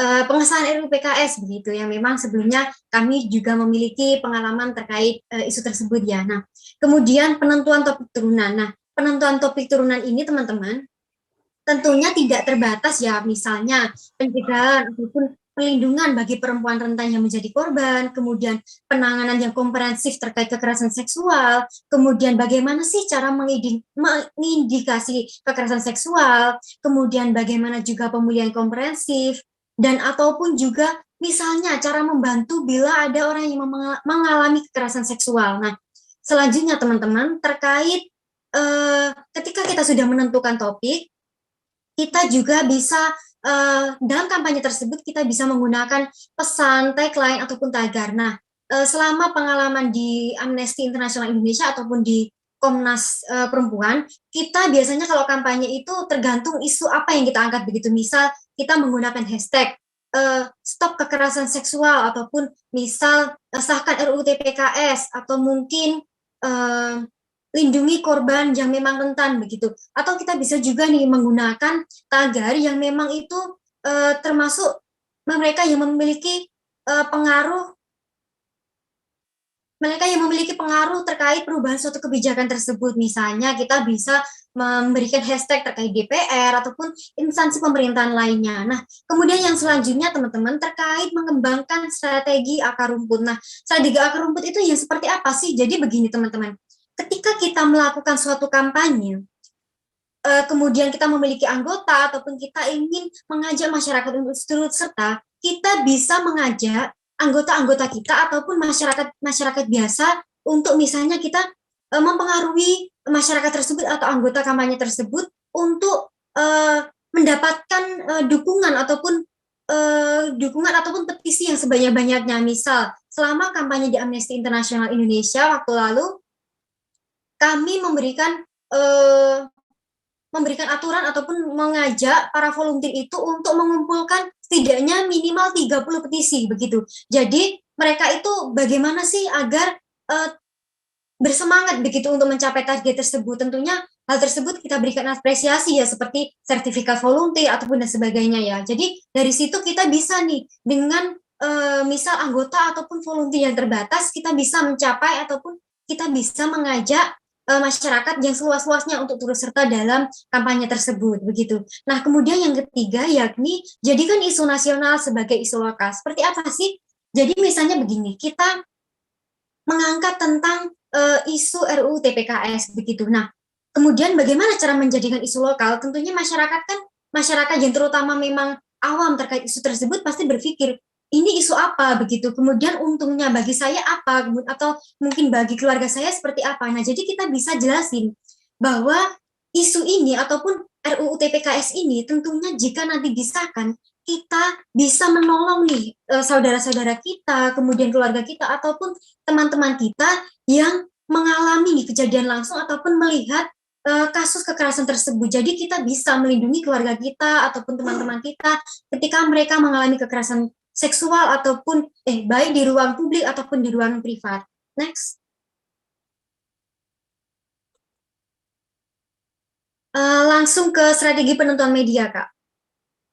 pengesahan RUU PKS begitu yang memang sebelumnya kami juga memiliki pengalaman terkait isu tersebut ya. Nah, kemudian penentuan topik turunan. Nah, penentuan topik turunan ini teman-teman tentunya tidak terbatas ya, misalnya pencegahan ataupun perlindungan bagi perempuan rentan yang menjadi korban, kemudian penanganan yang komprehensif terkait kekerasan seksual, kemudian bagaimana sih cara mengindikasi kekerasan seksual, kemudian bagaimana juga pemulihan komprehensif, dan ataupun juga misalnya cara membantu bila ada orang yang mengalami kekerasan seksual. Nah, selanjutnya teman-teman terkait ketika kita sudah menentukan topik, kita juga bisa dalam kampanye tersebut kita bisa menggunakan pesan, tagline ataupun tagar. Nah, selama pengalaman di Amnesty International Indonesia ataupun di Komnas Perempuan, kita biasanya kalau kampanye itu tergantung isu apa yang kita angkat begitu. Misal kita menggunakan hashtag stop kekerasan seksual ataupun misal sahkan RUU TPKS atau mungkin lindungi korban yang memang rentan begitu. Atau kita bisa juga nih menggunakan tagar yang memang itu termasuk mereka yang memiliki pengaruh terkait perubahan suatu kebijakan tersebut. Misalnya kita bisa memberikan hashtag terkait DPR ataupun instansi pemerintahan lainnya. Nah, kemudian yang selanjutnya teman-teman terkait mengembangkan strategi akar rumput. Nah, strategi akar rumput itu yang seperti apa sih? Jadi begini teman-teman, ketika kita melakukan suatu kampanye, kemudian kita memiliki anggota ataupun kita ingin mengajak masyarakat untuk turut serta, kita bisa mengajak anggota-anggota kita ataupun masyarakat biasa untuk misalnya kita mempengaruhi masyarakat tersebut atau anggota kampanye tersebut untuk mendapatkan dukungan ataupun petisi yang sebanyak-banyaknya. Misal selama kampanye di Amnesty International Indonesia waktu lalu kami memberikan aturan ataupun mengajak para volunteer itu untuk mengumpulkan setidaknya minimal 30 petisi begitu. Jadi mereka itu bagaimana sih agar bersemangat begitu untuk mencapai target tersebut. Tentunya hal tersebut kita berikan apresiasi ya seperti sertifikat volunteer ataupun dan sebagainya ya. Jadi dari situ kita bisa nih dengan misal anggota ataupun volunteer yang terbatas kita bisa mencapai ataupun kita bisa mengajak masyarakat yang seluas-luasnya untuk turut serta dalam kampanye tersebut begitu. Nah, kemudian yang ketiga yakni jadikan isu nasional sebagai isu lokal. Seperti apa sih? Jadi misalnya begini, kita mengangkat tentang isu RUU TPKS begitu. Nah, kemudian bagaimana cara menjadikan isu lokal? Tentunya masyarakat yang terutama memang awam terkait isu tersebut pasti berpikir ini isu apa begitu, kemudian untungnya bagi saya apa, atau mungkin bagi keluarga saya seperti apa. Nah, jadi kita bisa jelasin bahwa isu ini ataupun RUU TPKS ini tentunya jika nanti disahkan, kita bisa menolong nih saudara-saudara kita, kemudian keluarga kita, ataupun teman-teman kita yang mengalami kejadian langsung ataupun melihat kasus kekerasan tersebut. Jadi kita bisa melindungi keluarga kita ataupun teman-teman kita ketika mereka mengalami kekerasan seksual ataupun baik di ruang publik ataupun di ruang privat. Next. Langsung ke strategi penentuan media, Kak.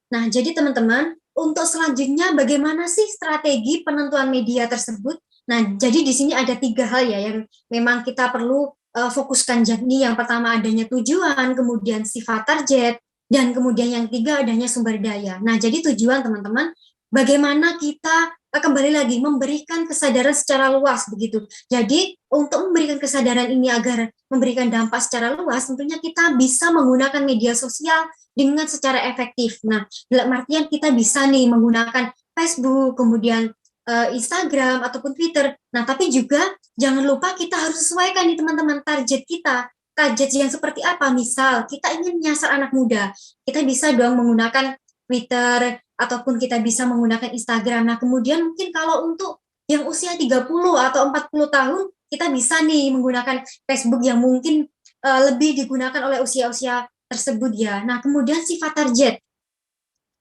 Nah, jadi teman-teman, untuk selanjutnya bagaimana sih strategi penentuan media tersebut? Nah, jadi di sini ada 3 hal ya yang memang kita perlu fokuskan, yakni yang pertama adanya tujuan, kemudian sifat target, dan kemudian yang ketiga adanya sumber daya. Nah, jadi tujuan teman-teman, bagaimana kita kembali lagi memberikan kesadaran secara luas begitu. Jadi untuk memberikan kesadaran ini agar memberikan dampak secara luas, tentunya kita bisa menggunakan media sosial dengan secara efektif. Nah, dalam artian kita bisa nih menggunakan Facebook, kemudian Instagram ataupun Twitter. Nah, tapi juga jangan lupa kita harus sesuaikan nih teman-teman target kita. Target yang seperti apa? Misal kita ingin menyasar anak muda, kita bisa dong menggunakan Twitter ataupun kita bisa menggunakan Instagram. Nah, kemudian mungkin kalau untuk yang usia 30 atau 40 tahun, kita bisa nih menggunakan Facebook yang mungkin lebih digunakan oleh usia-usia tersebut ya. Nah, kemudian sifat target.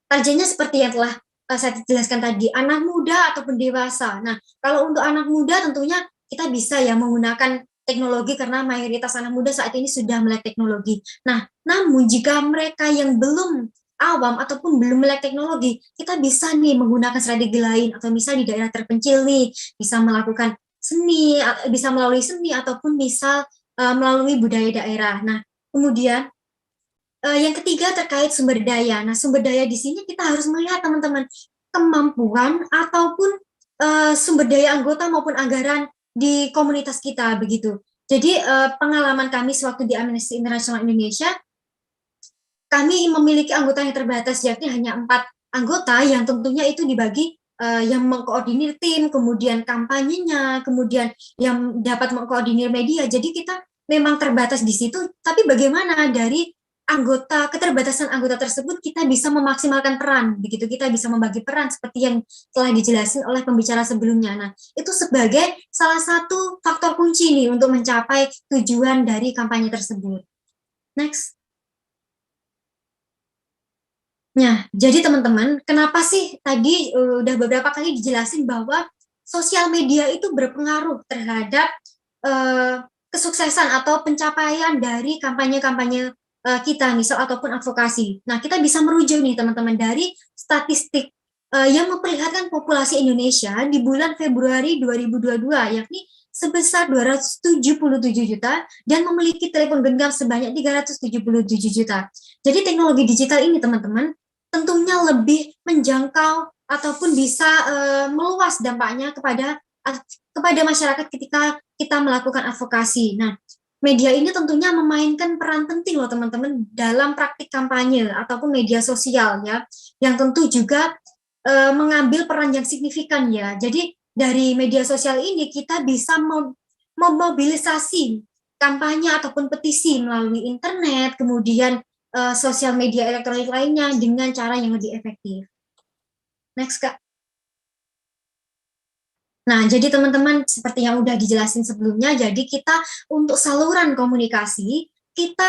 Targetnya seperti yang telah saya jelaskan tadi, anak muda ataupun dewasa. Nah, kalau untuk anak muda tentunya kita bisa ya menggunakan teknologi karena mayoritas anak muda saat ini sudah melek teknologi. Nah, namun jika mereka yang belum awam ataupun belum melek teknologi, kita bisa nih menggunakan strategi lain atau misal di daerah terpencil nih bisa melakukan seni, bisa melalui seni ataupun misal melalui budaya daerah. Nah, kemudian yang ketiga terkait sumber daya. Nah, sumber daya di sini kita harus melihat teman-teman kemampuan ataupun sumber daya anggota maupun anggaran di komunitas kita begitu. Jadi pengalaman kami sewaktu di Amnesty International Indonesia, kami memiliki anggota yang terbatas, yakni hanya 4 anggota yang tentunya itu dibagi yang mengkoordinir tim, kemudian kampanyenya, kemudian yang dapat mengkoordinir media. Jadi kita memang terbatas di situ, tapi bagaimana dari keterbatasan anggota tersebut kita bisa memaksimalkan peran, begitu kita bisa membagi peran seperti yang telah dijelasin oleh pembicara sebelumnya. Nah, itu sebagai salah satu faktor kunci nih untuk mencapai tujuan dari kampanye tersebut. Next. Nah, jadi teman-teman, kenapa sih tadi udah beberapa kali dijelasin bahwa sosial media itu berpengaruh terhadap kesuksesan atau pencapaian dari kampanye-kampanye kita, misal ataupun advokasi. Nah, kita bisa merujuk nih teman-teman dari statistik yang memperlihatkan populasi Indonesia di bulan Februari 2022, yakni sebesar 277 juta dan memiliki telepon genggam sebanyak 377 juta. Jadi teknologi digital ini teman-teman tentunya lebih menjangkau ataupun bisa meluas dampaknya kepada masyarakat ketika kita melakukan advokasi. Nah, media ini tentunya memainkan peran penting loh teman-teman dalam praktik kampanye ataupun media sosial ya, yang tentu juga mengambil peran yang signifikan ya. Jadi dari media sosial ini kita bisa memobilisasi kampanye ataupun petisi melalui internet, kemudian sosial media elektronik lainnya dengan cara yang lebih efektif. Next, Kak. Nah, jadi teman-teman seperti yang udah dijelasin sebelumnya, jadi kita untuk saluran komunikasi, kita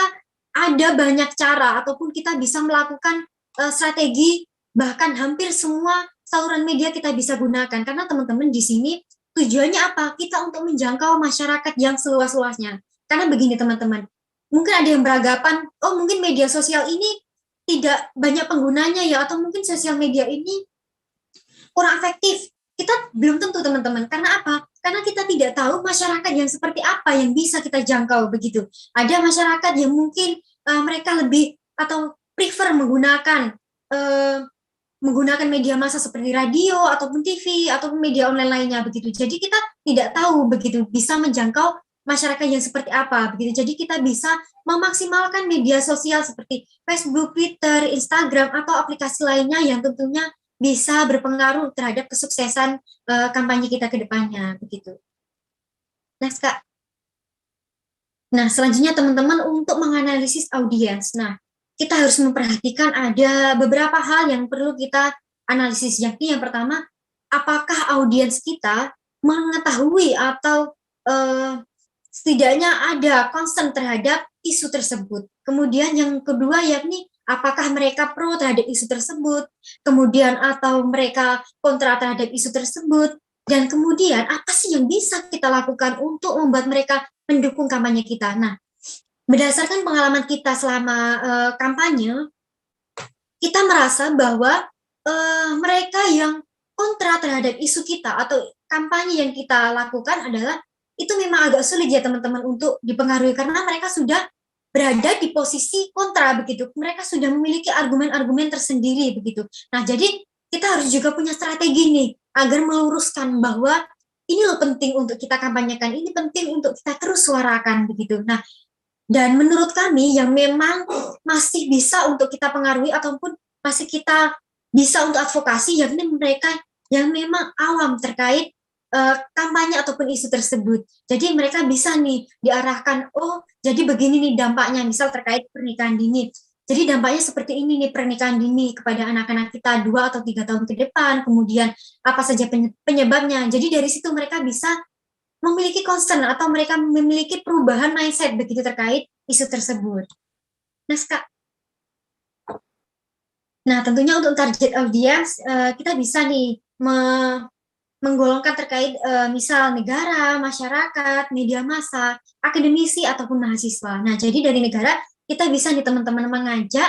ada banyak cara ataupun kita bisa melakukan strategi, bahkan hampir semua saluran media kita bisa gunakan. Karena teman-teman di sini tujuannya apa? Kita untuk menjangkau masyarakat yang seluas-luasnya. Karena begini teman-teman, mungkin ada yang beranggapan, oh mungkin media sosial ini tidak banyak penggunanya ya, atau mungkin sosial media ini kurang efektif. Kita belum tentu teman-teman, karena apa? Karena kita tidak tahu masyarakat yang seperti apa yang bisa kita jangkau begitu. Ada masyarakat yang mungkin mereka lebih atau prefer menggunakan media massa seperti radio ataupun TV ataupun media online lainnya begitu. Jadi kita tidak tahu begitu bisa menjangkau masyarakat yang seperti apa begitu. Jadi kita bisa memaksimalkan media sosial seperti Facebook, Twitter, Instagram atau aplikasi lainnya yang tentunya bisa berpengaruh terhadap kesuksesan kampanye kita ke depannya begitu. Next, Kak. Nah, selanjutnya teman-teman untuk menganalisis audiens. Nah, kita harus memperhatikan ada beberapa hal yang perlu kita analisis. Yakni yang pertama, apakah audiens kita mengetahui atau setidaknya ada concern terhadap isu tersebut. Kemudian yang kedua yakni apakah mereka pro terhadap isu tersebut, kemudian atau mereka kontra terhadap isu tersebut, dan kemudian apa sih yang bisa kita lakukan untuk membuat mereka mendukung kampanye kita. Nah, berdasarkan pengalaman kita selama kampanye, kita merasa bahwa mereka yang kontra terhadap isu kita atau kampanye yang kita lakukan adalah itu memang agak sulit ya teman-teman untuk dipengaruhi karena mereka sudah berada di posisi kontra begitu. Mereka sudah memiliki argumen-argumen tersendiri begitu. Nah, jadi kita harus juga punya strategi nih agar meluruskan bahwa ini loh penting untuk kita kampanyekan, ini penting untuk kita terus suarakan begitu. Nah, dan menurut kami yang memang masih bisa untuk kita pengaruhi ataupun masih kita bisa untuk advokasi, yakni mereka yang memang awam terkait kampanye ataupun isu tersebut. Jadi mereka bisa nih diarahkan, oh jadi begini nih dampaknya, misal terkait pernikahan dini. Jadi dampaknya seperti ini nih pernikahan dini kepada anak-anak kita 2 atau 3 tahun ke depan, kemudian apa saja penyebabnya. Jadi dari situ mereka bisa memiliki concern atau mereka memiliki perubahan mindset begitu terkait isu tersebut. Nah, Kak. Nah, tentunya untuk target audience kita bisa nih menggolongkan terkait misal negara, masyarakat, media massa, akademisi ataupun mahasiswa. Nah, jadi dari negara kita bisa nih teman-teman mengajak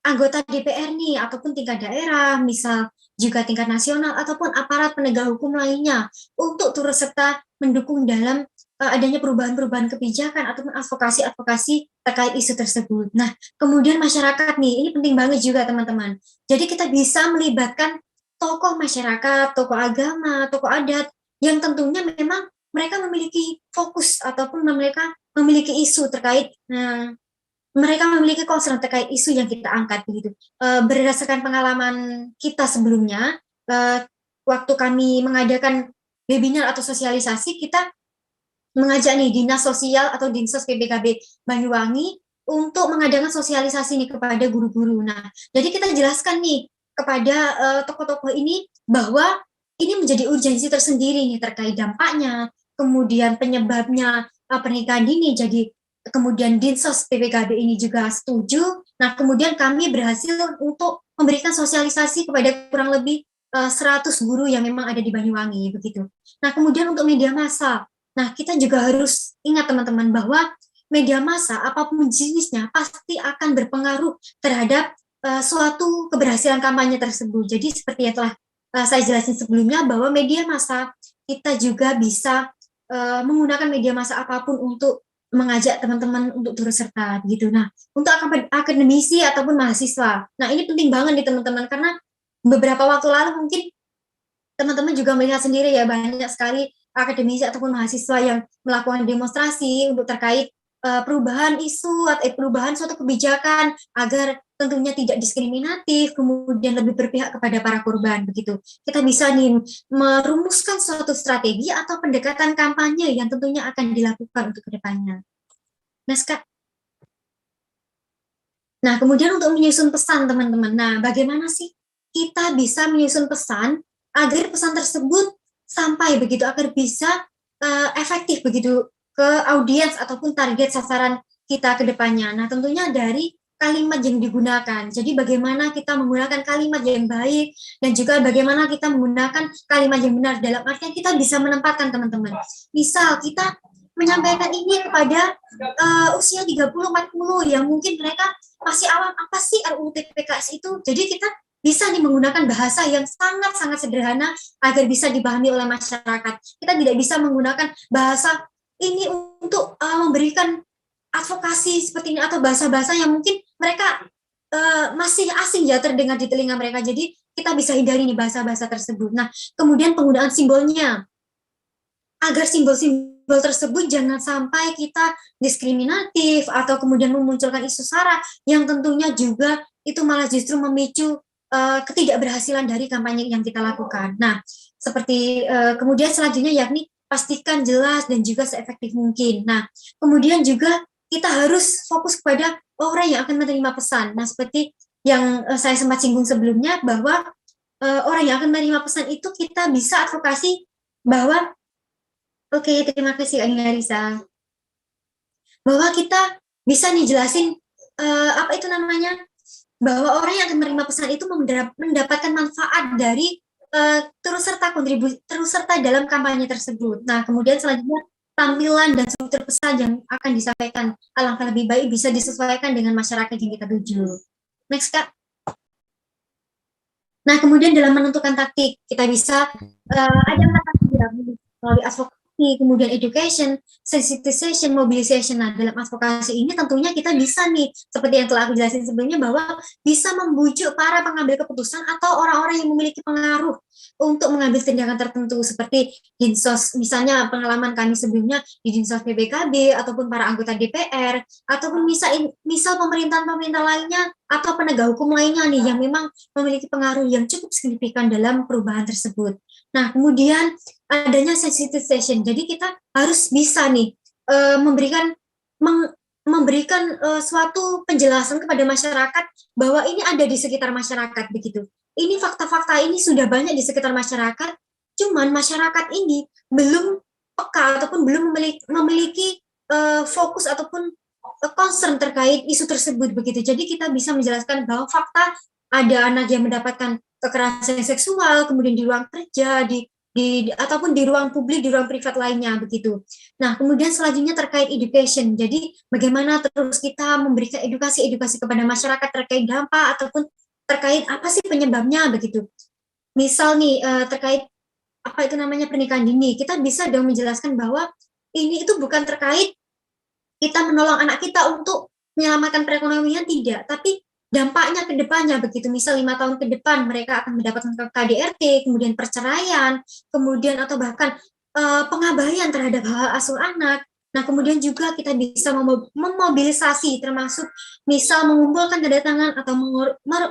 anggota DPR nih ataupun tingkat daerah, misal juga tingkat nasional ataupun aparat penegak hukum lainnya untuk turut serta mendukung dalam adanya perubahan-perubahan kebijakan ataupun advokasi-advokasi terkait isu tersebut. Nah, kemudian masyarakat nih, ini penting banget juga teman-teman. Jadi kita bisa melibatkan tokoh masyarakat, tokoh agama, tokoh adat, yang tentunya memang mereka memiliki fokus ataupun mereka memiliki isu terkait mereka memiliki concern terkait isu yang kita angkat begitu. Berdasarkan pengalaman kita sebelumnya, waktu kami mengadakan webinar atau sosialisasi, kita mengajak nih dinas sosial atau dinsos PPKB Banyuwangi untuk mengadakan sosialisasi nih kepada guru-guru. Nah, jadi kita jelaskan nih kepada tokoh-tokoh ini bahwa ini menjadi urgensi tersendiri nih terkait dampaknya, kemudian penyebabnya pernikahan dini. Jadi kemudian dinsos PPKB ini juga setuju. Nah, kemudian kami berhasil untuk memberikan sosialisasi kepada kurang lebih 100 guru yang memang ada di Banyuwangi begitu. Nah, kemudian untuk media massa. Nah, kita juga harus ingat teman-teman bahwa media massa apapun jenisnya pasti akan berpengaruh terhadap suatu keberhasilan kampanye tersebut. Jadi seperti yang telah saya jelasin sebelumnya bahwa media massa kita juga bisa menggunakan media massa apapun untuk mengajak teman-teman untuk turut serta gitu. Nah, untuk akademisi ataupun mahasiswa. Nah, ini penting banget nih teman-teman karena beberapa waktu lalu mungkin teman-teman juga melihat sendiri ya banyak sekali akademisi ataupun mahasiswa yang melakukan demonstrasi untuk terkait perubahan isu atau perubahan suatu kebijakan agar tentunya tidak diskriminatif, kemudian lebih berpihak kepada para korban begitu. Kita bisa nih merumuskan suatu strategi atau pendekatan kampanye yang tentunya akan dilakukan untuk kedepannya. Nah, kemudian untuk menyusun pesan teman-teman. Nah, bagaimana sih kita bisa menyusun pesan agar pesan tersebut sampai begitu, agar bisa efektif begitu ke audiens ataupun target sasaran kita ke depannya. Nah, tentunya dari kalimat yang digunakan. Jadi bagaimana kita menggunakan kalimat yang baik dan juga bagaimana kita menggunakan kalimat yang benar dalam artian kita bisa menempatkan teman-teman. Misal kita menyampaikan ini kepada usia 30-40 yang mungkin mereka masih awam apa sih RUU TPKS itu. Jadi kita bisa nih menggunakan bahasa yang sangat-sangat sederhana agar bisa dipahami oleh masyarakat. Kita tidak bisa menggunakan bahasa ini untuk memberikan advokasi seperti ini atau bahasa-bahasa yang mungkin mereka masih asing ya terdengar di telinga mereka. Jadi kita bisa hindari nih bahasa-bahasa tersebut. Nah, kemudian penggunaan simbolnya agar simbol-simbol tersebut jangan sampai kita diskriminatif atau kemudian memunculkan isu sara yang tentunya juga itu malah justru memicu ketidakberhasilan dari kampanye yang kita lakukan. Nah, seperti kemudian selanjutnya yakni pastikan jelas dan juga seefektif mungkin. Nah, kemudian juga kita harus fokus kepada orang yang akan menerima pesan. Nah, seperti yang saya sempat singgung sebelumnya bahwa orang yang akan menerima pesan itu kita bisa advokasi bahwa oke, terima kasih Kak Risa. Bahwa kita bisa nih jelasin apa itu namanya, bahwa orang yang akan menerima pesan itu mendapatkan manfaat dari terus serta dalam kampanye tersebut. Nah, kemudian selanjutnya tampilan dan struktur pesan yang akan disampaikan alangkah lebih baik bisa disesuaikan dengan masyarakat yang kita tuju. Next, Kak. Nah, kemudian dalam menentukan taktik, kita bisa ada 4 taktik ya, melalui advokasi, kemudian education, sensitization, mobilization. Nah, dalam advokasi ini tentunya kita bisa nih, seperti yang telah aku jelasin sebelumnya, bahwa bisa membujuk para pengambil keputusan atau orang-orang yang memiliki pengaruh untuk mengambil tindakan tertentu, seperti Dinsos, misalnya pengalaman kami sebelumnya di Dinsos PBKB, ataupun para anggota DPR, ataupun misal pemerintahan-pemerintah lainnya, atau penegak hukum lainnya nih, yang memang memiliki pengaruh yang cukup signifikan dalam perubahan tersebut. Nah, kemudian adanya sensitization. Jadi kita harus bisa nih memberikan suatu penjelasan kepada masyarakat bahwa ini ada di sekitar masyarakat begitu. Ini fakta-fakta ini sudah banyak di sekitar masyarakat, cuman masyarakat ini belum peka ataupun belum memiliki fokus ataupun concern terkait isu tersebut begitu. Jadi kita bisa menjelaskan bahwa fakta ada anak yang mendapatkan kekerasan seksual, kemudian di ruang kerja, ataupun di ruang publik, di ruang privat lainnya begitu. Nah, kemudian selanjutnya terkait education. Jadi bagaimana terus kita memberikan edukasi kepada masyarakat terkait dampak ataupun terkait apa sih penyebabnya begitu. Misal nih terkait apa itu namanya pernikahan dini, kita bisa dong menjelaskan bahwa ini itu bukan terkait kita menolong anak kita untuk menyelamatkan perekonomian, tidak, tapi dampaknya ke depannya begitu. Misal 5 tahun ke depan mereka akan mendapatkan KDRT, kemudian perceraian, kemudian atau bahkan pengabaian terhadap hak asuh anak. Nah, kemudian juga kita bisa memobilisasi, termasuk misal mengumpulkan tanda tangan atau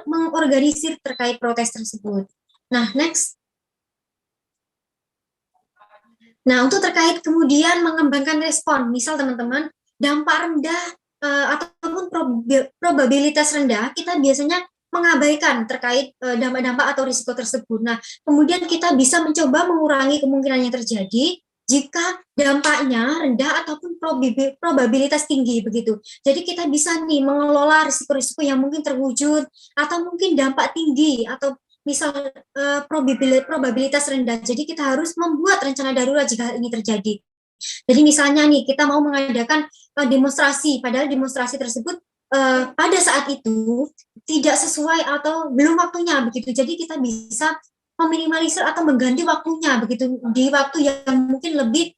mengorganisir terkait protes tersebut. Nah, next. Nah, untuk terkait kemudian mengembangkan respon, misal teman-teman, dampak rendah ataupun probabilitas rendah, kita biasanya mengabaikan terkait dampak-dampak atau risiko tersebut. Nah, kemudian kita bisa mencoba mengurangi kemungkinan yang terjadi jika dampaknya rendah ataupun probabilitas tinggi begitu. Jadi kita bisa nih mengelola risiko-risiko yang mungkin terwujud atau mungkin dampak tinggi atau misal probabilitas rendah. Jadi kita harus membuat rencana darurat jika ini terjadi. Jadi misalnya nih kita mau mengadakan demonstrasi, padahal demonstrasi tersebut pada saat itu tidak sesuai atau belum waktunya begitu. Jadi kita bisa meminimalisir atau mengganti waktunya begitu di waktu yang mungkin lebih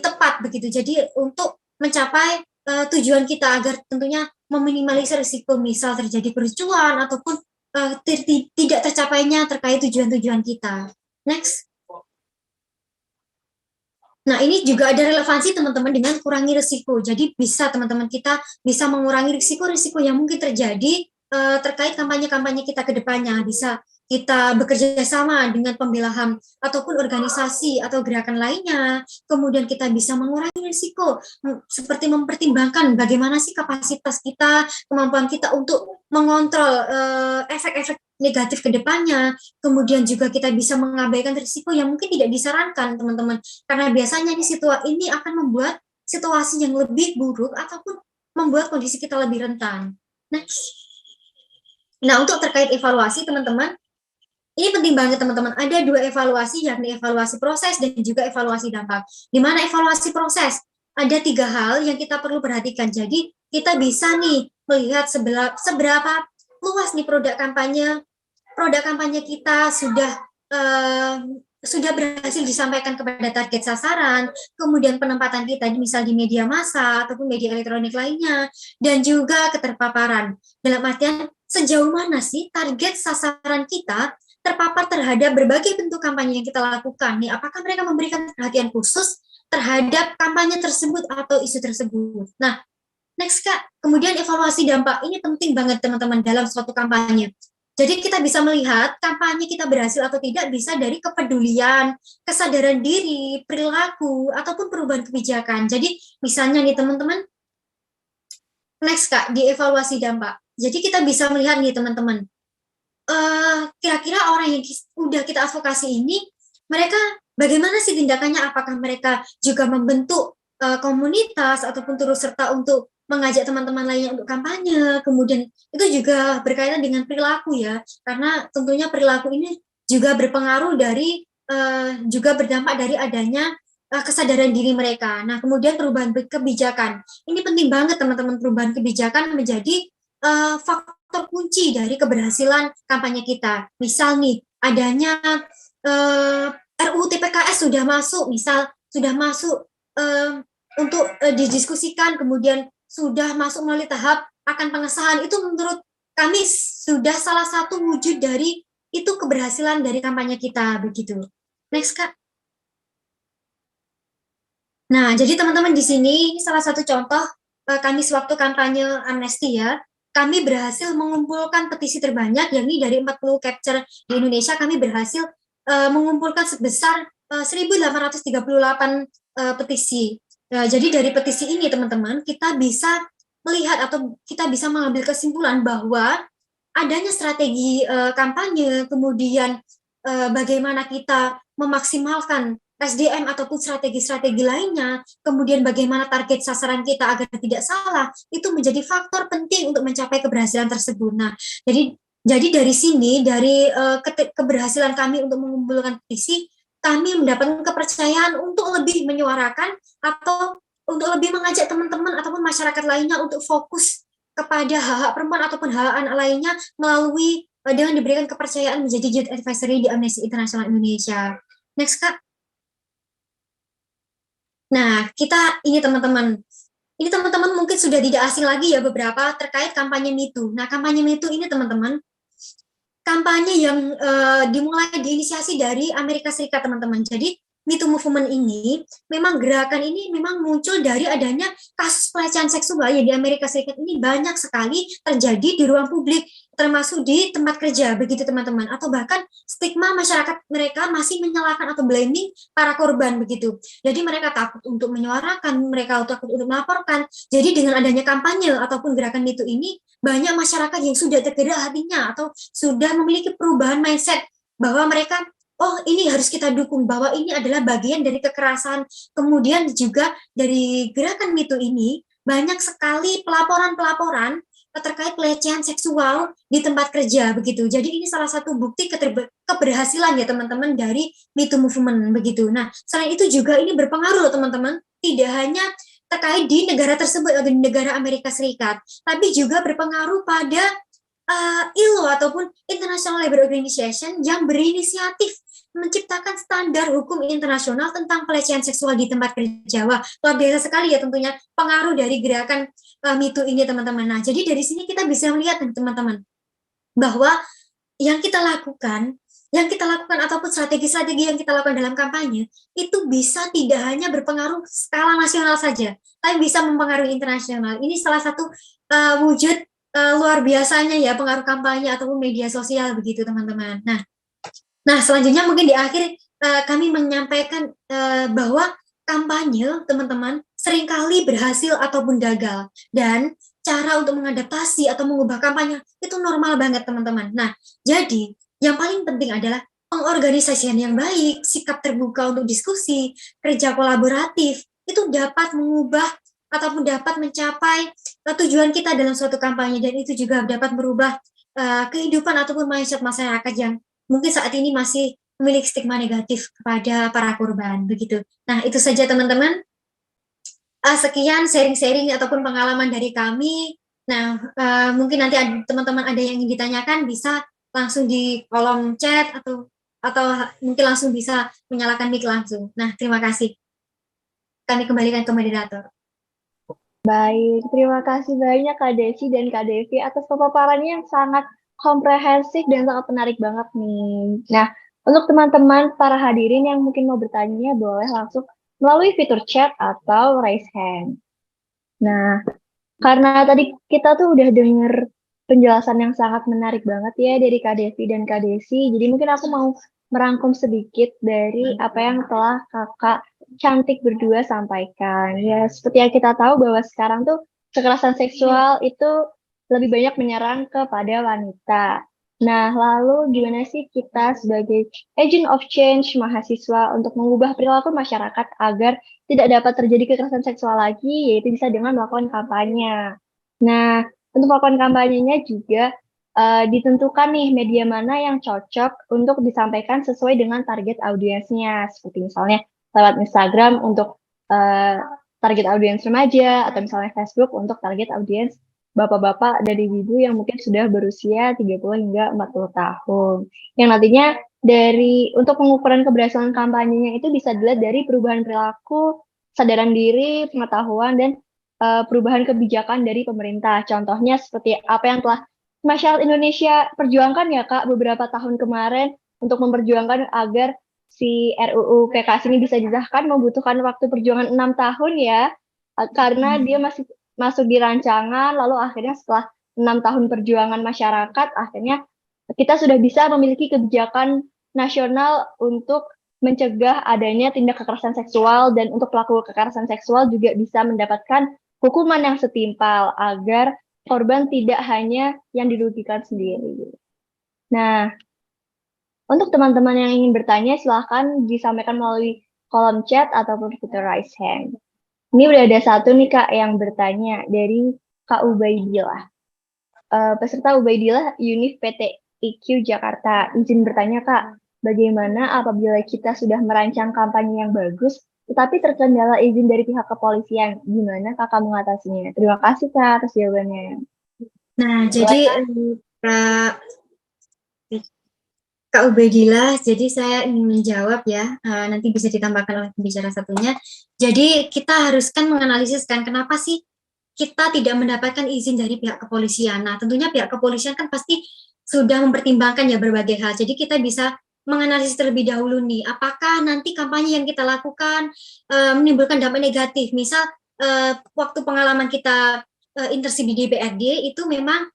tepat begitu. Jadi untuk mencapai tujuan kita agar tentunya meminimalisir risiko misal terjadi kericuan ataupun tidak tercapainya terkait tujuan-tujuan kita. Next. Nah, ini juga ada relevansi teman-teman dengan kurangi risiko. Jadi bisa teman-teman kita bisa mengurangi risiko-risiko yang mungkin terjadi terkait kampanye-kampanye kita ke depannya. Bisa kita bekerja sama dengan pembela HAM ataupun organisasi atau gerakan lainnya. Kemudian kita bisa mengurangi risiko seperti mempertimbangkan bagaimana sih kapasitas kita, kemampuan kita untuk mengontrol efek-efek negatif ke depannya. Kemudian juga kita bisa mengabaikan risiko yang mungkin tidak disarankan, teman-teman. Karena biasanya ini akan membuat situasi yang lebih buruk ataupun membuat kondisi kita lebih rentan. Next. Nah, untuk terkait evaluasi, teman-teman, ini penting banget, teman-teman. Ada 2 evaluasi, yakni evaluasi proses dan juga evaluasi dampak. Di mana evaluasi proses? Ada 3 hal yang kita perlu perhatikan. Jadi, kita bisa nih melihat seberapa luas nih produk kampanye kita sudah berhasil disampaikan kepada target sasaran, kemudian penempatan kita misal di media massa ataupun media elektronik lainnya, dan juga keterpaparan. Dalam artian, sejauh mana sih target sasaran kita terpapar terhadap berbagai bentuk kampanye yang kita lakukan. Nih, apakah mereka memberikan perhatian khusus terhadap kampanye tersebut atau isu tersebut. Nah, next Kak, kemudian evaluasi dampak. Ini penting banget teman-teman dalam suatu kampanye. Jadi kita bisa melihat kampanye kita berhasil atau tidak bisa dari kepedulian, kesadaran diri, perilaku, ataupun perubahan kebijakan. Jadi misalnya nih teman-teman, next Kak, di evaluasi dampak. Jadi kita bisa melihat nih teman-teman, kira-kira orang yang udah kita advokasi ini, mereka bagaimana sih tindakannya? Apakah mereka juga membentuk komunitas ataupun turut serta untuk mengajak teman-teman lainnya untuk kampanye? Kemudian itu juga berkaitan dengan perilaku ya, karena tentunya perilaku ini juga berpengaruh dari juga berdampak dari adanya kesadaran diri mereka. Nah, kemudian perubahan kebijakan. Ini penting banget teman-teman, perubahan kebijakan menjadi faktor kunci dari keberhasilan kampanye kita. Misal nih, adanya RUU TPKS sudah masuk, misal sudah masuk untuk didiskusikan, kemudian sudah masuk melalui tahap akan pengesahan, itu menurut kami sudah salah satu wujud dari itu keberhasilan dari kampanye kita begitu. Next Kak. Nah, jadi teman-teman di sini ini salah satu contoh kami sewaktu kampanye amnesti ya. Kami berhasil mengumpulkan petisi terbanyak, yakni dari 40 capture di Indonesia kami berhasil mengumpulkan sebesar 1.838 petisi. Jadi dari petisi ini teman-teman kita bisa melihat atau kita bisa mengambil kesimpulan bahwa adanya strategi kampanye, kemudian bagaimana kita memaksimalkan SDM ataupun strategi-strategi lainnya, kemudian bagaimana target sasaran kita agar tidak salah, itu menjadi faktor penting untuk mencapai keberhasilan tersebut. Nah, jadi dari sini, dari keberhasilan kami untuk mengumpulkan petisi, kami mendapatkan kepercayaan untuk lebih menyuarakan atau untuk lebih mengajak teman-teman ataupun masyarakat lainnya untuk fokus kepada hak-hak perempuan ataupun hak anak lainnya melalui dengan diberikan kepercayaan menjadi Youth Advisory di Amnesty International Indonesia. Next, Kak. Nah, kita ini teman-teman mungkin sudah tidak asing lagi ya beberapa terkait kampanye MeToo. Nah, kampanye MeToo ini teman-teman, kampanye yang dimulai diinisiasi dari Amerika Serikat teman-teman. Jadi MeToo movement ini, memang gerakan ini memang muncul dari adanya kasus pelecehan seksual ya di Amerika Serikat ini banyak sekali terjadi di ruang publik, termasuk di tempat kerja, begitu teman-teman. Atau bahkan stigma masyarakat mereka masih menyalahkan atau blaming para korban, begitu. Jadi mereka takut untuk menyuarakan, mereka takut untuk melaporkan. Jadi dengan adanya kampanye ataupun gerakan MeToo ini, banyak masyarakat yang sudah tergerak hatinya atau sudah memiliki perubahan mindset bahwa mereka oh ini harus kita dukung, bahwa ini adalah bagian dari kekerasan. Kemudian juga dari gerakan MeToo ini banyak sekali pelaporan-pelaporan terkait pelecehan seksual di tempat kerja begitu. Jadi ini salah satu bukti keberhasilan ya teman-teman dari MeToo movement begitu. Nah, selain itu juga ini berpengaruh loh teman-teman, tidak hanya terkait di negara tersebut atau di negara Amerika Serikat, tapi juga berpengaruh pada ILO ataupun International Labour Organization yang berinisiatif menciptakan standar hukum internasional tentang pelecehan seksual di tempat kerja. Wah, luar biasa sekali ya tentunya pengaruh dari gerakan MeToo ini teman-teman. Nah, jadi dari sini kita bisa melihat teman-teman bahwa yang kita lakukan ataupun strategi-strategi yang kita lakukan dalam kampanye itu bisa tidak hanya berpengaruh skala nasional saja, tapi bisa mempengaruhi internasional. Ini salah satu wujud luar biasanya ya pengaruh kampanye ataupun media sosial begitu teman-teman. Nah, selanjutnya mungkin di akhir kami menyampaikan bahwa kampanye, teman-teman, seringkali berhasil ataupun gagal. Dan cara untuk mengadaptasi atau mengubah kampanye itu normal banget, teman-teman. Nah, jadi yang paling penting adalah pengorganisasian yang baik, sikap terbuka untuk diskusi, kerja kolaboratif, itu dapat mengubah ataupun dapat mencapai tujuan kita dalam suatu kampanye. Dan itu juga dapat merubah kehidupan ataupun mindset masyarakat yang mungkin saat ini masih memiliki stigma negatif kepada para korban begitu. Nah, itu saja teman-teman. Sekian sharing-sharing ataupun pengalaman dari kami. Nah, mungkin nanti teman-teman ada yang ingin ditanyakan bisa langsung di kolom chat atau mungkin langsung bisa menyalakan mic langsung. Nah, terima kasih. Kami kembalikan ke moderator. Baik, terima kasih banyak Kak Desi dan Kak Devi atas pemaparannya yang sangat komprehensif dan sangat menarik banget nih. Nah, untuk teman-teman para hadirin yang mungkin mau bertanya, boleh langsung melalui fitur chat atau raise hand. Nah, karena tadi kita tuh udah denger penjelasan yang sangat menarik banget ya dari Kak Devi dan Kak Desi, jadi mungkin aku mau merangkum sedikit dari apa yang telah kakak cantik berdua sampaikan. Ya, seperti yang kita tahu bahwa sekarang tuh kekerasan seksual itu lebih banyak menyerang kepada wanita. Nah, lalu gimana sih kita sebagai agent of change mahasiswa untuk mengubah perilaku masyarakat agar tidak dapat terjadi kekerasan seksual lagi, yaitu bisa dengan melakukan kampanye. Nah, untuk melakukan kampanyenya juga ditentukan nih media mana yang cocok untuk disampaikan sesuai dengan target audiensnya, seperti misalnya lewat Instagram untuk target audiens remaja, atau misalnya Facebook untuk target audiens bapak-bapak dan ibu-ibu yang mungkin sudah berusia 30 hingga 40 tahun. Yang nantinya untuk pengukuran keberhasilan kampanyenya itu bisa dilihat dari perubahan perilaku, kesadaran diri, pengetahuan, dan perubahan kebijakan dari pemerintah. Contohnya seperti apa yang telah masyarakat Indonesia perjuangkan ya Kak beberapa tahun kemarin untuk memperjuangkan agar si RUU PKS ini bisa disahkan membutuhkan waktu perjuangan 6 tahun ya, karena dia masih masuk di rancangan, lalu akhirnya setelah 6 tahun perjuangan masyarakat, akhirnya kita sudah bisa memiliki kebijakan nasional untuk mencegah adanya tindak kekerasan seksual, dan untuk pelaku kekerasan seksual juga bisa mendapatkan hukuman yang setimpal agar korban tidak hanya yang dirugikan sendiri. Nah, untuk teman-teman yang ingin bertanya, silahkan disampaikan melalui kolom chat ataupun fitur raise hand. Ini udah ada satu nih Kak yang bertanya dari Kak Ubaidillah. Peserta Ubaidillah Univ PT IQ Jakarta. Izin bertanya Kak, bagaimana apabila kita sudah merancang kampanye yang bagus, tetapi terkendala izin dari pihak kepolisian? Gimana Kakak mengatasinya? Terima kasih Kak atas jawabannya. Nah, jadi Kak Ubedillah, jadi saya ingin menjawab ya, nanti bisa ditambahkan oleh pembicara satunya. Jadi kita harus kan menganalisis kan kenapa sih kita tidak mendapatkan izin dari pihak kepolisian. Nah, tentunya pihak kepolisian kan pasti sudah mempertimbangkan ya berbagai hal. Jadi kita bisa menganalisis terlebih dahulu nih, apakah nanti kampanye yang kita lakukan menimbulkan dampak negatif. Misal waktu pengalaman kita internship di DPRD itu memang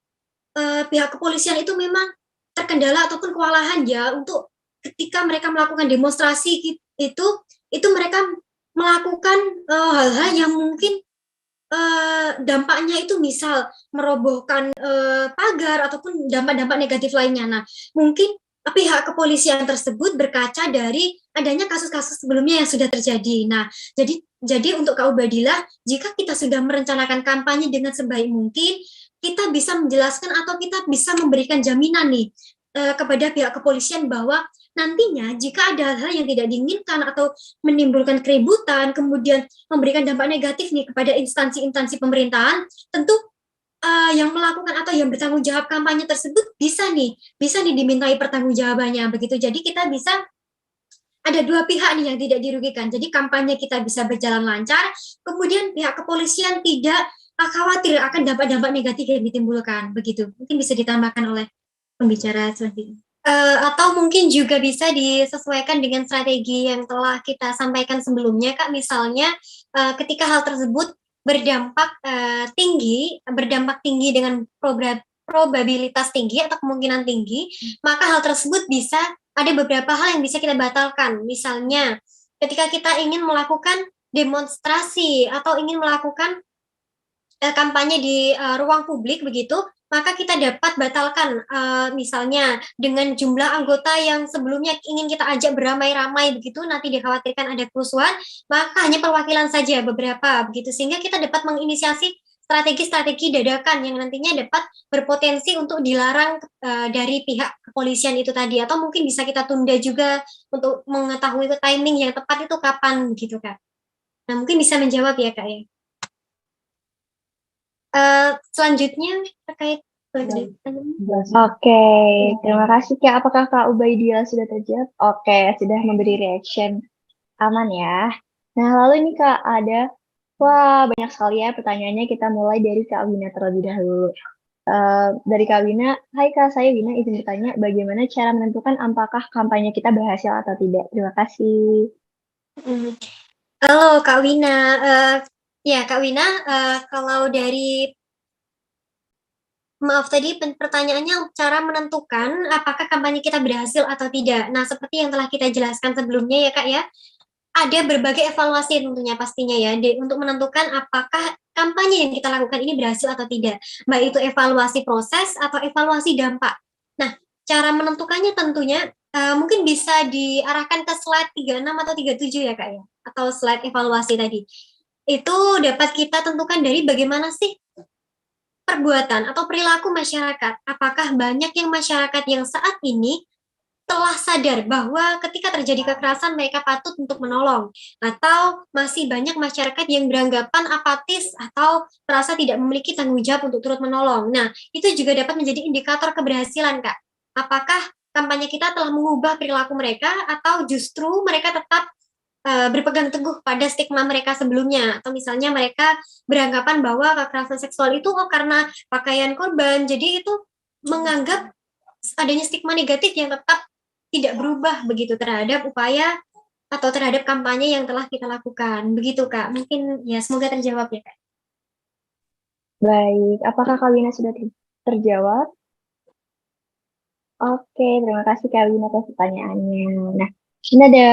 pihak kepolisian itu memang terkendala ataupun kewalahan ya untuk ketika mereka melakukan demonstrasi itu mereka melakukan hal-hal yang mungkin dampaknya itu misal merobohkan pagar ataupun dampak-dampak negatif lainnya. Nah, mungkin pihak kepolisian tersebut berkaca dari adanya kasus-kasus sebelumnya yang sudah terjadi. Nah, jadi untuk Kak Ubadillah, jika kita sudah merencanakan kampanye dengan sebaik mungkin, kita bisa menjelaskan atau kita bisa memberikan jaminan nih kepada pihak kepolisian bahwa nantinya jika ada hal-hal yang tidak diinginkan atau menimbulkan keributan, kemudian memberikan dampak negatif nih kepada instansi-instansi pemerintahan, tentu yang melakukan atau yang bertanggung jawab kampanye tersebut bisa nih dimintai pertanggungjawabannya begitu. Jadi kita bisa ada dua pihak nih yang tidak dirugikan. Jadi kampanye kita bisa berjalan lancar, kemudian pihak kepolisian tidak khawatir akan dampak-dampak negatif yang ditimbulkan begitu. Mungkin bisa ditambahkan oleh pembicara selanjutnya. Atau mungkin juga bisa disesuaikan dengan strategi yang telah kita sampaikan sebelumnya, Kak. Misalnya ketika hal tersebut berdampak tinggi dengan probabilitas tinggi atau kemungkinan tinggi, maka hal tersebut bisa ada beberapa hal yang bisa kita batalkan. Misalnya ketika kita ingin melakukan demonstrasi atau ingin melakukan kampanye di ruang publik begitu, maka kita dapat batalkan misalnya dengan jumlah anggota yang sebelumnya ingin kita ajak beramai-ramai begitu, nanti dikhawatirkan ada kerusuhan, maka hanya perwakilan saja beberapa begitu, sehingga kita dapat menginisiasi strategi-strategi dadakan yang nantinya dapat berpotensi untuk dilarang dari pihak kepolisian itu tadi, atau mungkin bisa kita tunda juga untuk mengetahui timing yang tepat itu kapan gitu Kak. Nah mungkin bisa menjawab ya Kak ya. Selanjutnya terkait Oke, terima kasih Kak. Apakah Kak Ubaidillah sudah terjawab? Oke, sudah memberi reaction. Aman ya. Nah, lalu ini Kak ada, banyak sekali ya pertanyaannya. Kita mulai dari Kak Wina terlebih dahulu. Dari Kak Wina, hai Kak, saya Wina izin bertanya, bagaimana cara menentukan apakah kampanye kita berhasil atau tidak? Terima kasih. Halo Kak Wina, ya Kak Wina, kalau dari maaf tadi pertanyaannya cara menentukan apakah kampanye kita berhasil atau tidak. Nah, seperti yang telah kita jelaskan sebelumnya ya Kak ya, ada berbagai evaluasi tentunya pastinya ya untuk menentukan apakah kampanye yang kita lakukan ini berhasil atau tidak. Baik itu evaluasi proses atau evaluasi dampak. Nah, cara menentukannya tentunya mungkin bisa diarahkan ke slide 36 atau 37 ya Kak ya, atau slide evaluasi tadi. Itu dapat kita tentukan dari bagaimana sih perbuatan atau perilaku masyarakat. Apakah banyak yang masyarakat yang saat ini telah sadar bahwa ketika terjadi kekerasan mereka patut untuk menolong, atau masih banyak masyarakat yang beranggapan apatis atau merasa tidak memiliki tanggung jawab untuk turut menolong. Nah, itu juga dapat menjadi indikator keberhasilan, Kak. Apakah kampanye kita telah mengubah perilaku mereka, atau justru mereka tetap berpegang teguh pada stigma mereka sebelumnya, atau misalnya mereka beranggapan bahwa kekerasan seksual itu karena pakaian korban, jadi itu menganggap adanya stigma negatif yang tetap tidak berubah begitu terhadap upaya atau terhadap kampanye yang telah kita lakukan. Begitu Kak, mungkin ya semoga terjawab ya Kak. Baik, apakah Kak Wina sudah terjawab? Oke, terima kasih Kak Wina atas pertanyaannya. Nah, ini ada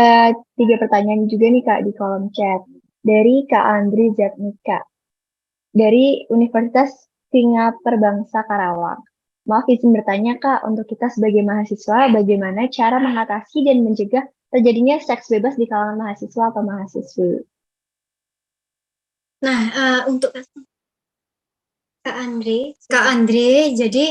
3 pertanyaan juga nih Kak di kolom chat. Dari Kak Andri Zatnika, dari Universitas Singaperbangsa Karawang. Maaf izin bertanya Kak, untuk kita sebagai mahasiswa, bagaimana cara mengatasi dan mencegah terjadinya seks bebas di kalangan mahasiswa atau mahasiswi? Nah, untuk Kak Andre, jadi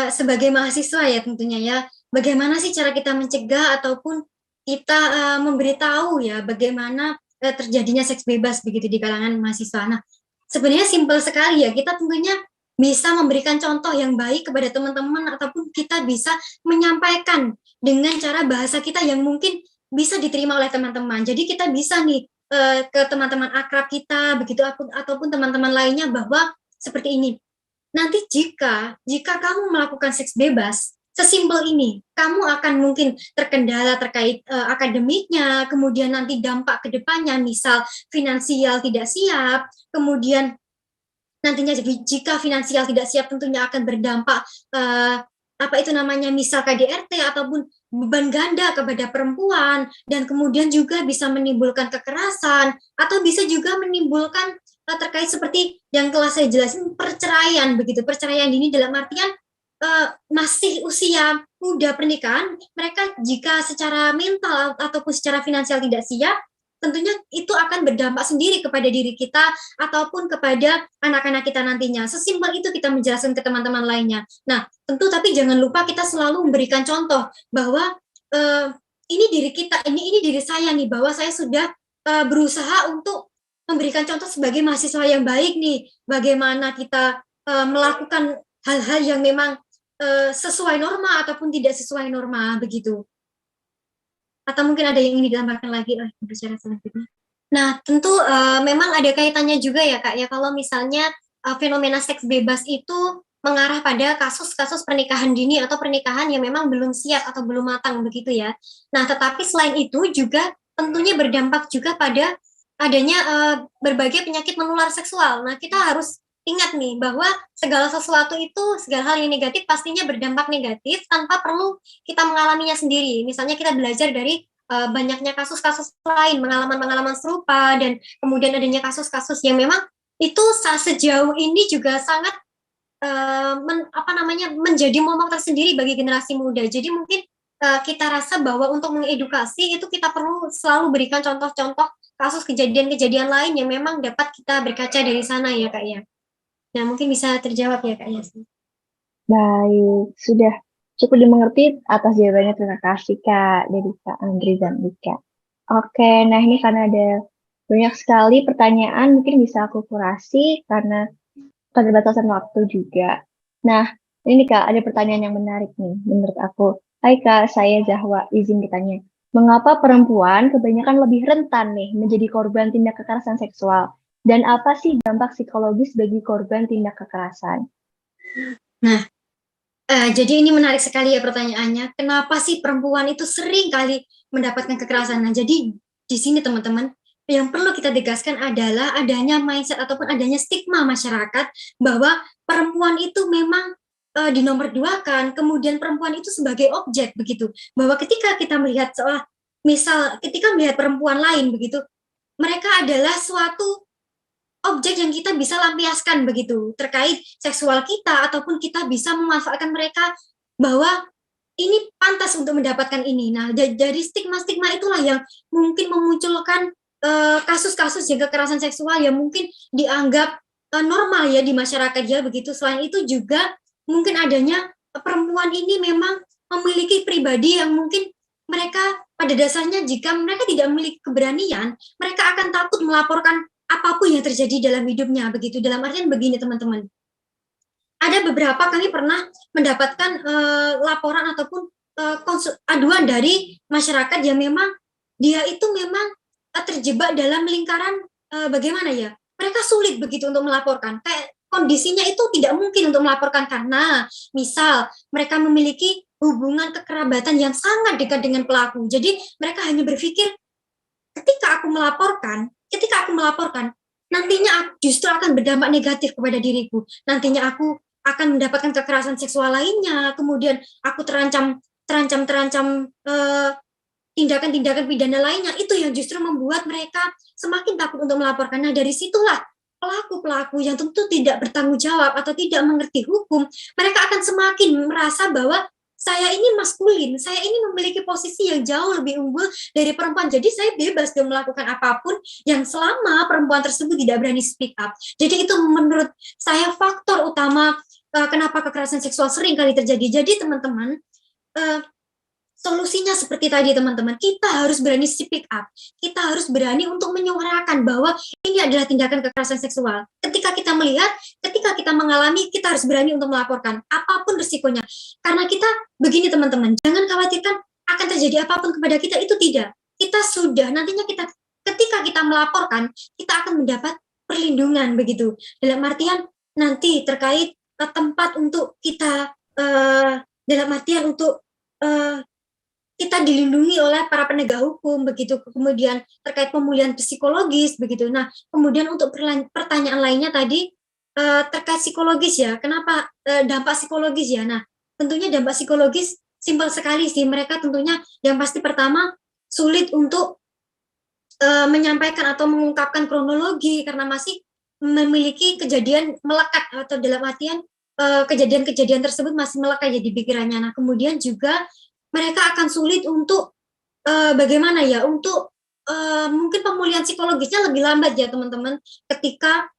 sebagai mahasiswa ya tentunya ya, bagaimana sih cara kita mencegah ataupun kita memberitahu ya bagaimana terjadinya seks bebas begitu di kalangan mahasiswa. Nah, sebenarnya simpel sekali ya, kita tentunya bisa memberikan contoh yang baik kepada teman-teman ataupun kita bisa menyampaikan dengan cara bahasa kita yang mungkin bisa diterima oleh teman-teman. Jadi kita bisa nih ke teman-teman akrab kita begitu ataupun teman-teman lainnya bahwa seperti ini. Nanti jika kamu melakukan seks bebas, sesimpel ini, kamu akan mungkin terkendala terkait akademiknya, kemudian nanti dampak ke depannya, misal finansial tidak siap, kemudian nantinya jika finansial tidak siap tentunya akan berdampak apa itu namanya misal KDRT ataupun beban ganda kepada perempuan, dan kemudian juga bisa menimbulkan kekerasan atau bisa juga menimbulkan terkait seperti yang telah saya jelasin, perceraian begitu, perceraian dini dalam artian masih usia muda pernikahan, mereka jika secara mental ataupun secara finansial tidak siap, tentunya itu akan berdampak sendiri kepada diri kita ataupun kepada anak-anak kita nantinya. Sesimpel itu kita menjelaskan ke teman-teman lainnya. Nah, tentu tapi jangan lupa kita selalu memberikan contoh bahwa ini diri kita, ini diri saya nih, bahwa saya sudah berusaha untuk memberikan contoh sebagai mahasiswa yang baik nih, bagaimana kita melakukan hal-hal yang memang sesuai norma ataupun tidak sesuai norma begitu. Atau mungkin ada yang ingin ditambahkan lagi oleh pembicara selanjutnya. Nah, tentu memang ada kaitannya juga ya Kak ya, kalau misalnya fenomena seks bebas itu mengarah pada kasus-kasus pernikahan dini atau pernikahan yang memang belum siap atau belum matang begitu ya. Nah, tetapi selain itu juga tentunya berdampak juga pada adanya berbagai penyakit menular seksual. Nah, kita harus ingat nih bahwa segala sesuatu itu, segala hal yang negatif pastinya berdampak negatif tanpa perlu kita mengalaminya sendiri. Misalnya kita belajar dari banyaknya kasus-kasus lain, pengalaman-pengalaman serupa, dan kemudian adanya kasus-kasus yang memang itu sejauh ini juga sangat menjadi momok tersendiri bagi generasi muda. Jadi mungkin kita rasa bahwa untuk mengedukasi itu kita perlu selalu berikan contoh-contoh kasus kejadian-kejadian lain yang memang dapat kita berkaca dari sana ya Kak ya. Nah, mungkin bisa terjawab ya Kak Yasmin. Baik, sudah cukup dimengerti atas jawabannya. Terima kasih Kak dari Kak Andri dan Dika. Oke, nah ini karena ada banyak sekali pertanyaan, mungkin bisa aku kurasi karena keterbatasan waktu juga. Nah, ini Kak, ada pertanyaan yang menarik nih menurut aku. Hai Kak, saya Zahwa, izin bertanya. Mengapa perempuan kebanyakan lebih rentan nih menjadi korban tindak kekerasan seksual? Dan apa sih dampak psikologis bagi korban tindak kekerasan? Nah, jadi ini menarik sekali ya pertanyaannya. Kenapa sih perempuan itu sering kali mendapatkan kekerasan? Nah, jadi di sini teman-teman, yang perlu kita tegaskan adalah adanya mindset ataupun adanya stigma masyarakat bahwa perempuan itu memang dinomorduakan, kemudian perempuan itu sebagai objek begitu. Bahwa ketika kita melihat misal ketika melihat perempuan lain begitu, mereka adalah suatu objek yang kita bisa lampiaskan begitu terkait seksual kita, ataupun kita bisa memanfaatkan mereka bahwa ini pantas untuk mendapatkan ini. Nah, dari stigma-stigma itulah yang mungkin memunculkan kasus-kasus yang kekerasan seksual yang mungkin dianggap normal ya di masyarakat ya begitu. Selain itu juga mungkin adanya perempuan ini memang memiliki pribadi yang mungkin mereka pada dasarnya jika mereka tidak memiliki keberanian, mereka akan takut melaporkan apapun yang terjadi dalam hidupnya begitu. Dalam artian begini teman-teman, ada beberapa kami pernah mendapatkan laporan ataupun aduan dari masyarakat yang memang dia itu memang terjebak dalam lingkaran bagaimana ya? Mereka sulit begitu untuk melaporkan. Kayak kondisinya itu tidak mungkin untuk melaporkan karena misal mereka memiliki hubungan kekerabatan yang sangat dekat dengan pelaku. Jadi mereka hanya berpikir ketika aku melaporkan, nantinya justru akan berdampak negatif kepada diriku. Nantinya aku akan mendapatkan kekerasan seksual lainnya, kemudian aku terancam tindakan-tindakan pidana lainnya. Itu yang justru membuat mereka semakin takut untuk melaporkan. Nah, dari situlah pelaku-pelaku yang tentu tidak bertanggung jawab atau tidak mengerti hukum, mereka akan semakin merasa bahwa saya ini maskulin, saya ini memiliki posisi yang jauh lebih unggul dari perempuan. Jadi saya bebas dong melakukan apapun yang selama perempuan tersebut tidak berani speak up. Jadi itu menurut saya faktor utama kenapa kekerasan seksual sering kali terjadi. Jadi teman-teman, uh, solusinya seperti tadi teman-teman, kita harus berani speak up, kita harus berani untuk menyuarakan bahwa ini adalah tindakan kekerasan seksual. Ketika kita melihat, ketika kita mengalami, kita harus berani untuk melaporkan apapun risikonya. Karena kita begini teman-teman, jangan khawatirkan akan terjadi apapun kepada kita, itu tidak. Kita sudah nantinya ketika kita melaporkan, kita akan mendapat perlindungan begitu. Dalam artian nanti terkait tempat untuk kita dalam artian untuk kita dilindungi oleh para penegak hukum begitu, kemudian terkait pemulihan psikologis begitu. Nah, kemudian untuk pertanyaan lainnya tadi terkait psikologis ya, kenapa dampak psikologis ya? Nah, tentunya dampak psikologis simpel sekali sih, mereka tentunya yang pasti pertama sulit untuk menyampaikan atau mengungkapkan kronologi karena masih memiliki kejadian melekat atau dalam artian kejadian-kejadian tersebut masih melekat di pikirannya. Nah, kemudian juga mereka akan sulit untuk bagaimana ya, untuk mungkin pemulihan psikologisnya lebih lambat ya teman-teman, ketika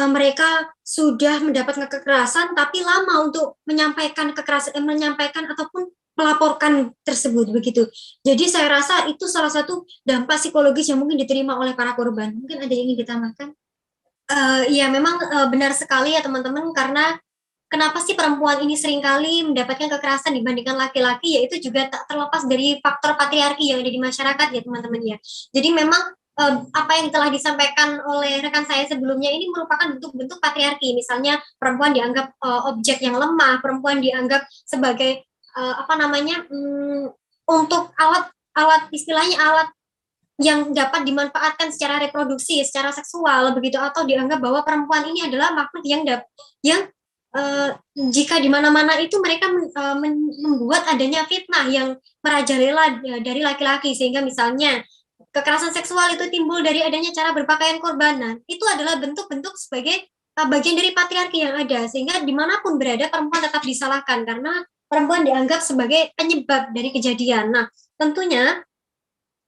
mereka sudah mendapatkan kekerasan tapi lama untuk menyampaikan kekerasan, menyampaikan ataupun melaporkan tersebut begitu. Jadi saya rasa itu salah satu dampak psikologis yang mungkin diterima oleh para korban. Mungkin ada yang ingin ditambahkan? Iya memang benar sekali ya teman-teman, karena kenapa sih perempuan ini seringkali mendapatkan kekerasan dibandingkan laki-laki, yaitu juga tak terlepas dari faktor patriarki yang ada di masyarakat ya teman-teman ya. Jadi memang apa yang telah disampaikan oleh rekan saya sebelumnya ini merupakan bentuk-bentuk patriarki. Misalnya perempuan dianggap objek yang lemah, perempuan dianggap sebagai apa namanya untuk alat istilahnya alat yang dapat dimanfaatkan secara reproduksi, secara seksual begitu, atau dianggap bahwa perempuan ini adalah makhluk yang jika di mana-mana itu mereka membuat adanya fitnah yang merajalela dari laki-laki, sehingga misalnya kekerasan seksual itu timbul dari adanya cara berpakaian korban. Nah, itu adalah bentuk-bentuk sebagai bagian dari patriarki yang ada, sehingga dimanapun berada perempuan tetap disalahkan karena perempuan dianggap sebagai penyebab dari kejadian. Nah, tentunya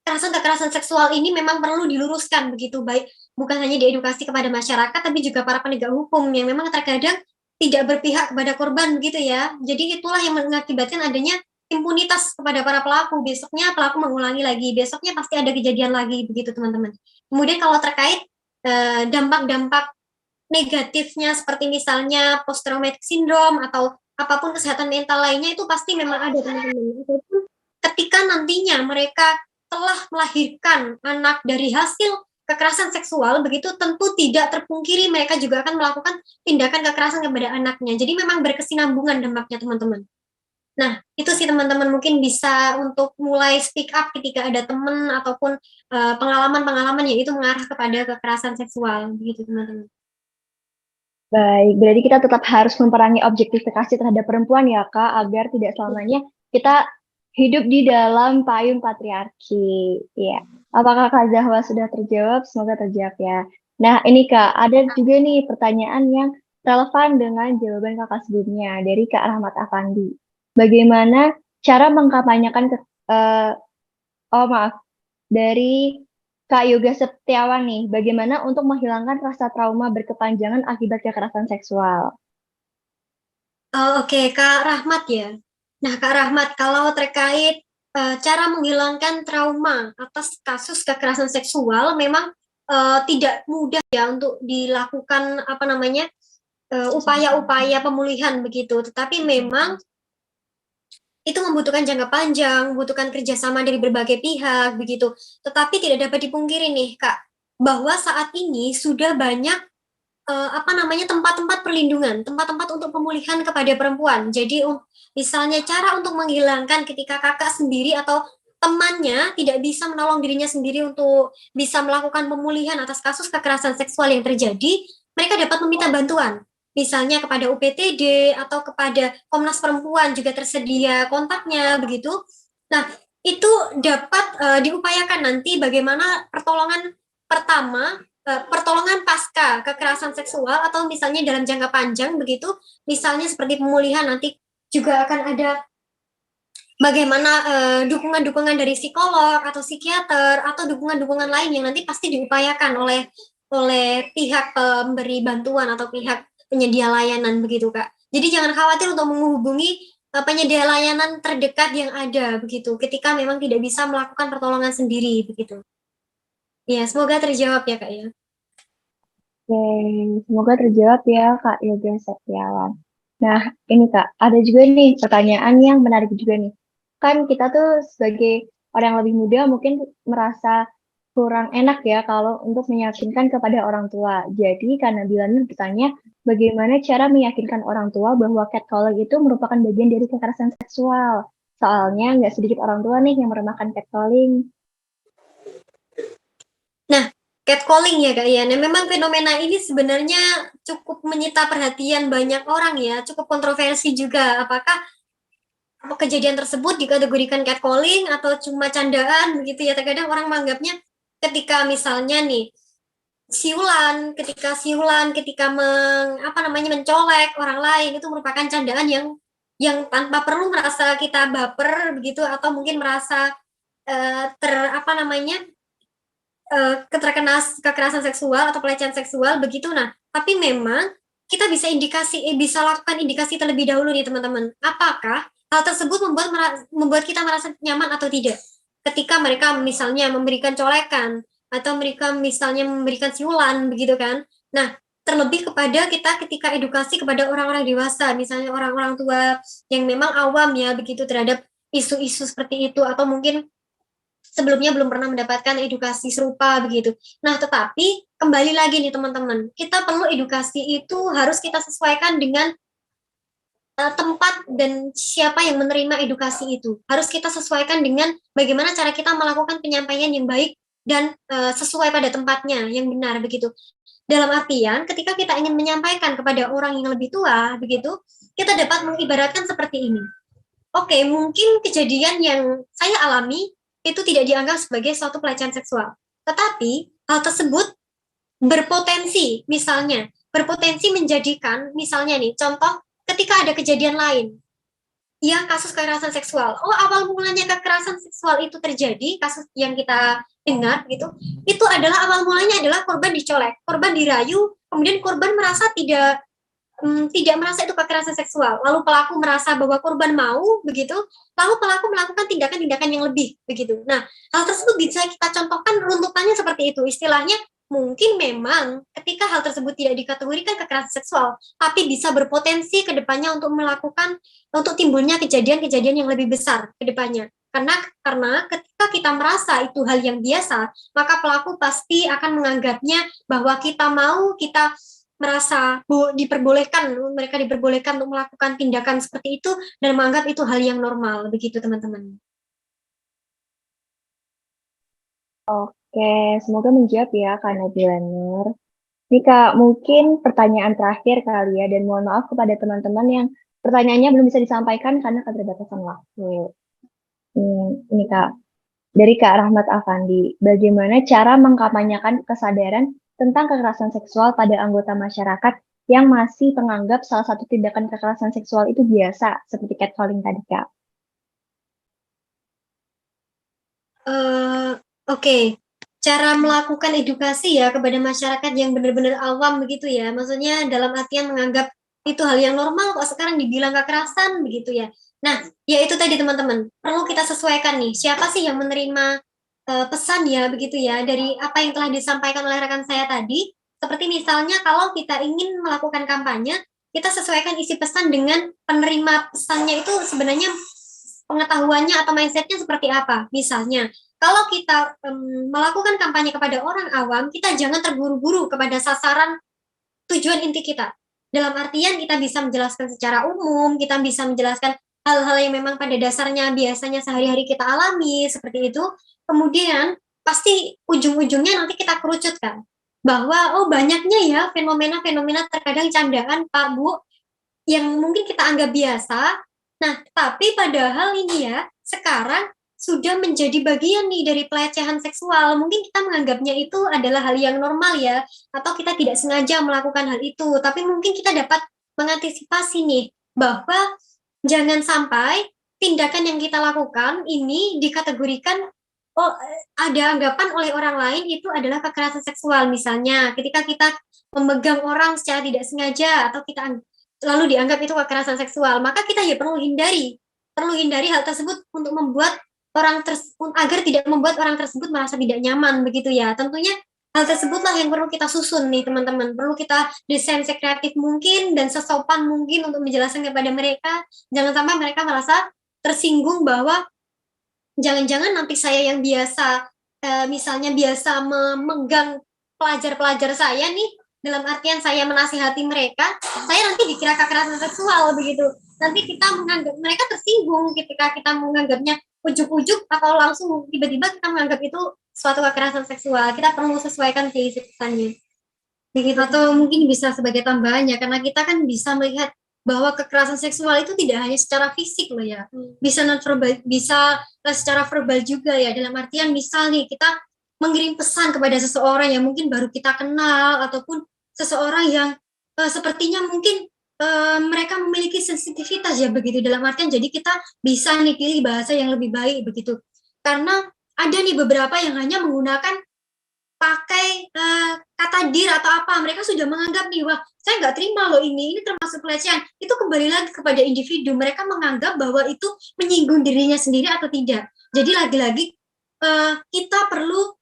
kekerasan-kekerasan seksual ini memang perlu diluruskan begitu, baik bukan hanya diedukasi kepada masyarakat tapi juga para penegak hukum yang memang terkadang tidak berpihak kepada korban begitu ya. Jadi itulah yang mengakibatkan adanya impunitas kepada para pelaku. Besoknya pelaku mengulangi lagi, besoknya pasti ada kejadian lagi begitu teman-teman. Kemudian kalau terkait dampak-dampak negatifnya seperti misalnya post traumatic syndrome atau apapun kesehatan mental lainnya, itu pasti memang ada teman-teman. Ketika nantinya mereka telah melahirkan anak dari hasil kekerasan seksual begitu, tentu tidak terpungkiri mereka juga akan melakukan tindakan kekerasan kepada anaknya. Jadi memang berkesinambungan dampaknya teman-teman. Nah, itu sih teman-teman mungkin bisa untuk mulai speak up ketika ada teman ataupun pengalaman-pengalaman yang itu mengarah kepada kekerasan seksual begitu teman-teman. Baik, berarti kita tetap harus memperangi objektifikasi terhadap perempuan ya Kak, agar tidak selamanya kita hidup di dalam payung patriarki. Ya, apakah Kak Zahwa sudah terjawab? Semoga terjawab ya. Nah, ini Kak, ada juga nih pertanyaan yang relevan dengan jawaban Kakak sebelumnya dari Kak Rahmat Afandi. Bagaimana cara mengkampanyekan dari Kak Yoga Setiawan nih, bagaimana untuk menghilangkan rasa trauma berkepanjangan akibat kekerasan seksual? Oke, Kak Rahmat ya. Nah, Kak Rahmat, kalau terkait cara menghilangkan trauma atas kasus kekerasan seksual, memang tidak mudah ya untuk dilakukan apa namanya upaya-upaya pemulihan begitu. Tetapi memang itu membutuhkan jangka panjang, membutuhkan kerjasama dari berbagai pihak, begitu. Tetapi tidak dapat dipungkiri nih, Kak, bahwa saat ini sudah banyak tempat-tempat perlindungan, tempat-tempat untuk pemulihan kepada perempuan. Jadi misalnya cara untuk menghilangkan ketika kakak sendiri atau temannya tidak bisa menolong dirinya sendiri untuk bisa melakukan pemulihan atas kasus kekerasan seksual yang terjadi, mereka dapat meminta bantuan. Misalnya kepada UPTD atau kepada Komnas Perempuan juga tersedia kontaknya begitu. Nah, itu dapat diupayakan nanti bagaimana pertolongan pertama, pertolongan pasca kekerasan seksual atau misalnya dalam jangka panjang begitu, misalnya seperti pemulihan nanti juga akan ada bagaimana dukungan-dukungan dari psikolog atau psikiater atau dukungan-dukungan lain yang nanti pasti diupayakan oleh pihak pemberi bantuan atau pihak penyedia layanan begitu Kak. Jadi jangan khawatir untuk menghubungi penyedia layanan terdekat yang ada begitu ketika memang tidak bisa melakukan pertolongan sendiri begitu. Ya, semoga terjawab ya Kak ya. Oke, semoga terjawab ya Kak Yoga Setiawan. Nah, ini Kak, ada juga nih pertanyaan yang menarik juga nih. Kan kita tuh sebagai orang yang lebih muda mungkin merasa kurang enak ya kalau untuk meyakinkan kepada orang tua. Jadi karena Bilana bertanya, bagaimana cara meyakinkan orang tua bahwa catcalling itu merupakan bagian dari kekerasan seksual. Soalnya nggak sedikit orang tua nih yang meremehkan catcalling. Nah, catcalling ya Kak ya. Nah, memang fenomena ini sebenarnya cukup menyita perhatian banyak orang ya, cukup kontroversi juga. Apakah kejadian tersebut dikategorikan catcalling atau cuma candaan begitu ya. Terkadang orang menganggapnya ketika misalnya nih ketika mencolek orang lain itu merupakan candaan yang tanpa perlu merasa kita baper begitu atau mungkin merasa ter apa namanya terkena kekerasan seksual atau pelecehan seksual begitu. Nah, tapi memang kita bisa lakukan indikasi terlebih dahulu nih teman-teman. Apakah hal tersebut membuat kita merasa nyaman atau tidak? Ketika mereka misalnya memberikan colekan atau mereka misalnya memberikan siulan begitu kan. Nah, terlebih kepada kita ketika edukasi kepada orang-orang dewasa, misalnya orang-orang tua yang memang awam ya begitu terhadap isu-isu seperti itu atau mungkin sebelumnya belum pernah mendapatkan edukasi serupa begitu. Nah, tetapi kembali lagi nih teman-teman, kita perlu edukasi itu harus kita sesuaikan dengan tempat dan siapa yang menerima edukasi itu. Harus kita sesuaikan dengan bagaimana cara kita melakukan penyampaian yang baik dan sesuai pada tempatnya yang benar begitu. Dalam artian ketika kita ingin menyampaikan kepada orang yang lebih tua begitu, kita dapat mengibaratkan seperti ini. Oke, mungkin kejadian yang saya alami itu tidak dianggap sebagai suatu pelecehan seksual. Tetapi hal tersebut berpotensi menjadikan misalnya nih contoh ketika ada kejadian lain yang kasus kekerasan seksual. Oh, awal mulanya kekerasan seksual itu terjadi, kasus yang kita dengar gitu, itu adalah awal mulanya adalah korban dicolek, korban dirayu, kemudian korban merasa tidak merasa itu kekerasan seksual. Lalu pelaku merasa bahwa korban mau begitu, lalu pelaku melakukan tindakan-tindakan yang lebih begitu. Nah, hal tersebut bisa kita contohkan runtutannya seperti itu. Istilahnya mungkin memang ketika hal tersebut tidak dikategorikan kekerasan seksual, tapi bisa berpotensi ke depannya untuk timbulnya kejadian-kejadian yang lebih besar ke depannya. Karena ketika kita merasa itu hal yang biasa, maka pelaku pasti akan menganggapnya bahwa kita merasa mereka diperbolehkan untuk melakukan tindakan seperti itu dan menganggap itu hal yang normal begitu teman-teman. Oke, semoga menjawab ya Kak Nabila Nur. Nih Kak, mungkin pertanyaan terakhir kali ya, dan mohon maaf kepada teman-teman yang pertanyaannya belum bisa disampaikan karena keterbatasan waktu. Ini Kak, dari Kak Rahmat Afandi, bagaimana cara mengkampanyekan kesadaran tentang kekerasan seksual pada anggota masyarakat yang masih menganggap salah satu tindakan kekerasan seksual itu biasa, seperti catcalling tadi Kak? Oke. Cara melakukan edukasi ya kepada masyarakat yang benar-benar awam begitu ya. Maksudnya dalam artian menganggap itu hal yang normal kok sekarang dibilang kekerasan begitu ya. Nah, ya itu tadi teman-teman. Perlu kita sesuaikan nih, siapa sih yang menerima pesan ya begitu ya dari apa yang telah disampaikan oleh rekan saya tadi. Seperti misalnya kalau kita ingin melakukan kampanye, kita sesuaikan isi pesan dengan penerima pesannya itu sebenarnya pengetahuannya atau mindsetnya seperti apa. Misalnya, kalau kita melakukan kampanye kepada orang awam, kita jangan terburu-buru kepada sasaran tujuan inti kita. Dalam artian kita bisa menjelaskan secara umum, kita bisa menjelaskan hal-hal yang memang pada dasarnya biasanya sehari-hari kita alami, seperti itu. Kemudian pasti ujung-ujungnya nanti kita kerucutkan bahwa oh banyaknya ya fenomena-fenomena terkadang candaan Pak Bu yang mungkin kita anggap biasa. Nah, tapi padahal ini ya sekarang sudah menjadi bagian nih dari pelecehan seksual. Mungkin kita menganggapnya itu adalah hal yang normal ya, atau kita tidak sengaja melakukan hal itu. Tapi mungkin kita dapat mengantisipasi nih bahwa jangan sampai tindakan yang kita lakukan ini dikategorikan oh ada anggapan oleh orang lain itu adalah kekerasan seksual. Misalnya ketika kita memegang orang secara tidak sengaja atau kita lalu dianggap itu kekerasan seksual, maka kita ya perlu hindari hal tersebut untuk membuat agar tidak membuat orang tersebut merasa tidak nyaman begitu ya. Tentunya hal tersebutlah yang perlu kita susun nih teman-teman. Perlu kita desain sekreatif mungkin dan sesopan mungkin untuk menjelaskan kepada mereka. Jangan sampai mereka merasa tersinggung bahwa jangan-jangan nanti saya yang biasa misalnya biasa memegang pelajar-pelajar saya nih dalam artian saya menasihati mereka, saya nanti dikira kekerasan seksual begitu. Nanti kita menganggap mereka tersinggung ketika kita menganggapnya ujuk-ujuk atau langsung tiba-tiba kita menganggap itu suatu kekerasan seksual. Kita perlu sesuaikan pesannya. Begitu. Atau mungkin bisa sebagai tambahan ya, karena kita kan bisa melihat bahwa kekerasan seksual itu tidak hanya secara fisik loh ya, bisa non verbal, bisa secara verbal juga ya. Dalam artian misal nih kita mengirim pesan kepada seseorang yang mungkin baru kita kenal ataupun seseorang yang sepertinya mungkin mereka memiliki sensitivitas ya begitu, dalam artian jadi kita bisa nih pilih bahasa yang lebih baik begitu, karena ada nih beberapa yang hanya menggunakan pakai kata dir atau apa, mereka sudah menganggap nih wah saya nggak terima loh ini termasuk pelecehan. Itu kembali lagi kepada individu, mereka menganggap bahwa itu menyinggung dirinya sendiri atau tidak. Jadi lagi-lagi kita perlu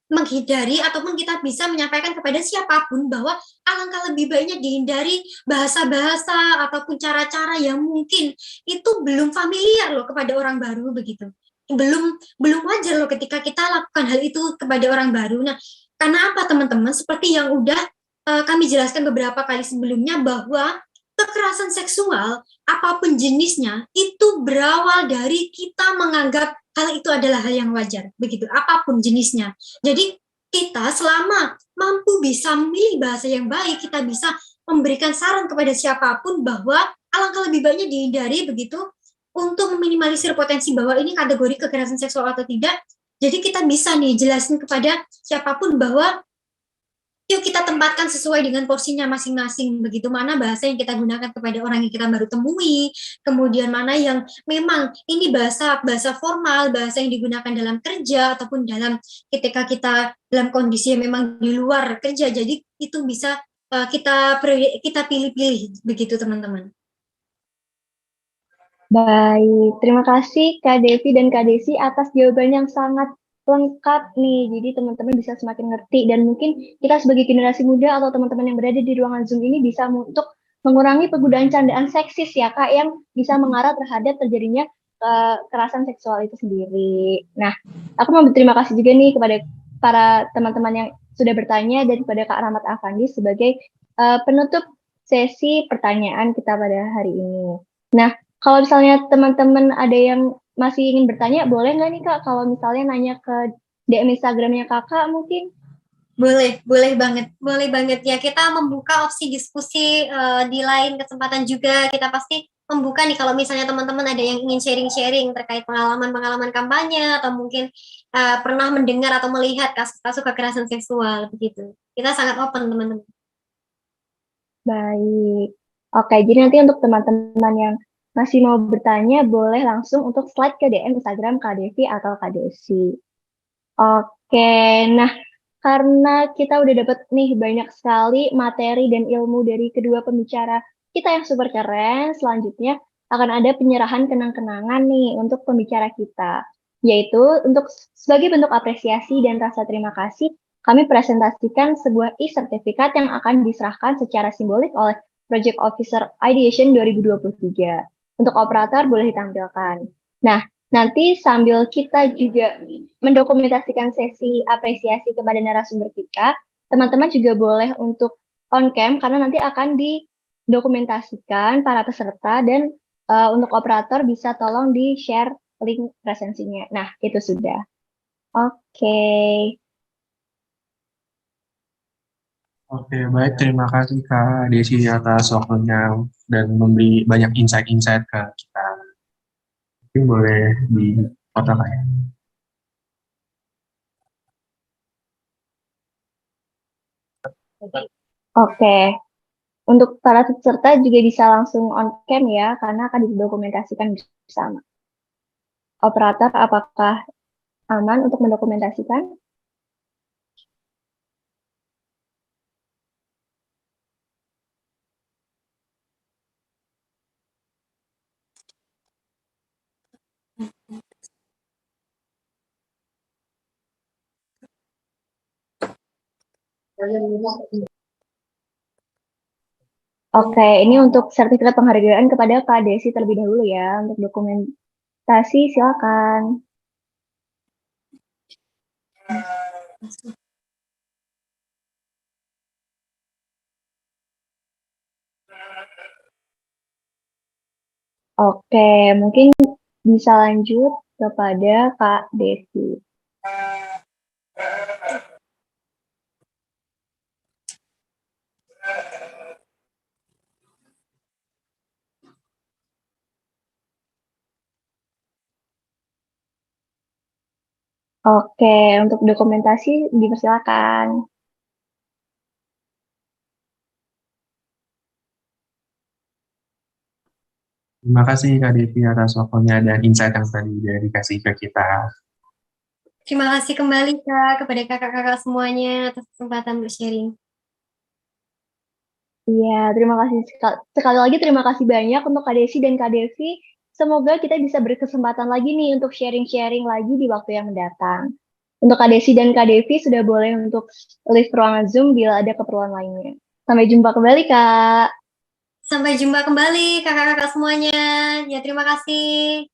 menghindari ataupun kita bisa menyampaikan kepada siapapun bahwa alangkah lebih baiknya dihindari bahasa-bahasa ataupun cara-cara yang mungkin itu belum familiar loh kepada orang baru begitu. Belum wajar loh ketika kita lakukan hal itu kepada orang baru. Nah, karena apa teman-teman? Seperti yang udah kami jelaskan beberapa kali sebelumnya bahwa kekerasan seksual apapun jenisnya itu berawal dari kita menganggap hal itu adalah hal yang wajar, begitu, apapun jenisnya. Jadi kita selama mampu bisa memilih bahasa yang baik, kita bisa memberikan saran kepada siapapun bahwa alangkah lebih baiknya dihindari begitu untuk meminimalisir potensi bahwa ini kategori kekerasan seksual atau tidak. Jadi kita bisa nih jelasin kepada siapapun bahwa yuk kita tempatkan sesuai dengan porsinya masing-masing begitu, mana bahasa yang kita gunakan kepada orang yang kita baru temui, kemudian mana yang memang ini bahasa formal, bahasa yang digunakan dalam kerja ataupun dalam ketika kita dalam kondisi yang memang di luar kerja. Jadi itu bisa kita pilih-pilih begitu teman-teman. Baik, terima kasih Kak Devi dan Kak Desi atas jawaban yang sangat lengkap nih, jadi teman-teman bisa semakin ngerti dan mungkin kita sebagai generasi muda atau teman-teman yang berada di ruangan Zoom ini bisa untuk mengurangi penggunaan candaan seksis ya Kak, yang bisa mengarah terhadap terjadinya kekerasan seksual itu sendiri. Nah, aku mau berterima kasih juga nih kepada para teman-teman yang sudah bertanya dan kepada Kak Rahmat Afandi sebagai penutup sesi pertanyaan kita pada hari ini. Nah, kalau misalnya teman-teman ada yang masih ingin bertanya, boleh nggak nih Kak, kalau misalnya nanya ke DM Instagramnya Kakak mungkin? Boleh banget ya. Kita membuka opsi diskusi di lain kesempatan juga. Kita pasti membuka nih kalau misalnya teman-teman ada yang ingin sharing-sharing terkait pengalaman-pengalaman kampanye atau mungkin pernah mendengar atau melihat kasus-kasus kekerasan seksual begitu. Kita sangat open teman-teman. Baik. Oke, jadi nanti untuk teman-teman yang masih mau bertanya, boleh langsung untuk slide ke DM Instagram Kak Devi atau Kak Desi. Oke, nah karena kita udah dapat nih banyak sekali materi dan ilmu dari kedua pembicara kita yang super keren, selanjutnya akan ada penyerahan kenang-kenangan nih untuk pembicara kita. Yaitu untuk sebagai bentuk apresiasi dan rasa terima kasih, kami presentasikan sebuah e-sertifikat yang akan diserahkan secara simbolik oleh Project Officer Ideation 2023. Untuk operator boleh ditampilkan. Nah, nanti sambil kita juga mendokumentasikan sesi apresiasi kepada narasumber kita, teman-teman juga boleh untuk on cam karena nanti akan didokumentasikan para peserta dan untuk operator bisa tolong di-share link presensinya. Nah, itu sudah. Oke. Oke, baik. Terima kasih Kak Desi atas waktunya dan memberi banyak insight-insight ke kita. Mungkin boleh dipotong ya. Oke. Untuk para peserta juga bisa langsung on cam ya, karena akan didokumentasikan bersama. Operator, apakah aman untuk mendokumentasikan? Oke, ini untuk sertifikat penghargaan kepada Kak Desi terlebih dahulu ya. Untuk dokumentasi, silakan. Oke, mungkin bisa lanjut kepada Kak Desi. Oke, untuk dokumentasi dipersilakan. Terima kasih Kak Devi atas waktunya dan insight yang tadi udah dikasih ke kita. Terima kasih kembali Kak kepada kakak-kakak semuanya atas kesempatan bersharing. Iya, terima kasih sekali lagi terima kasih banyak untuk Kak Desi dan Kak Devi. Semoga kita bisa berkesempatan lagi nih untuk sharing-sharing lagi di waktu yang mendatang. Untuk Kak Desi dan Kak Devi sudah boleh untuk live ruangan Zoom bila ada keperluan lainnya. Sampai jumpa kembali, Kak. Sampai jumpa kembali kakak-kakak semuanya. Ya, terima kasih.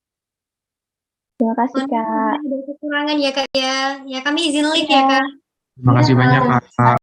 Terima kasih, Mohon maaf Kak. ada kekurangan ya Kak ya. Ya, kami izin live Iya. ya Kak. Terima kasih banyak Kak.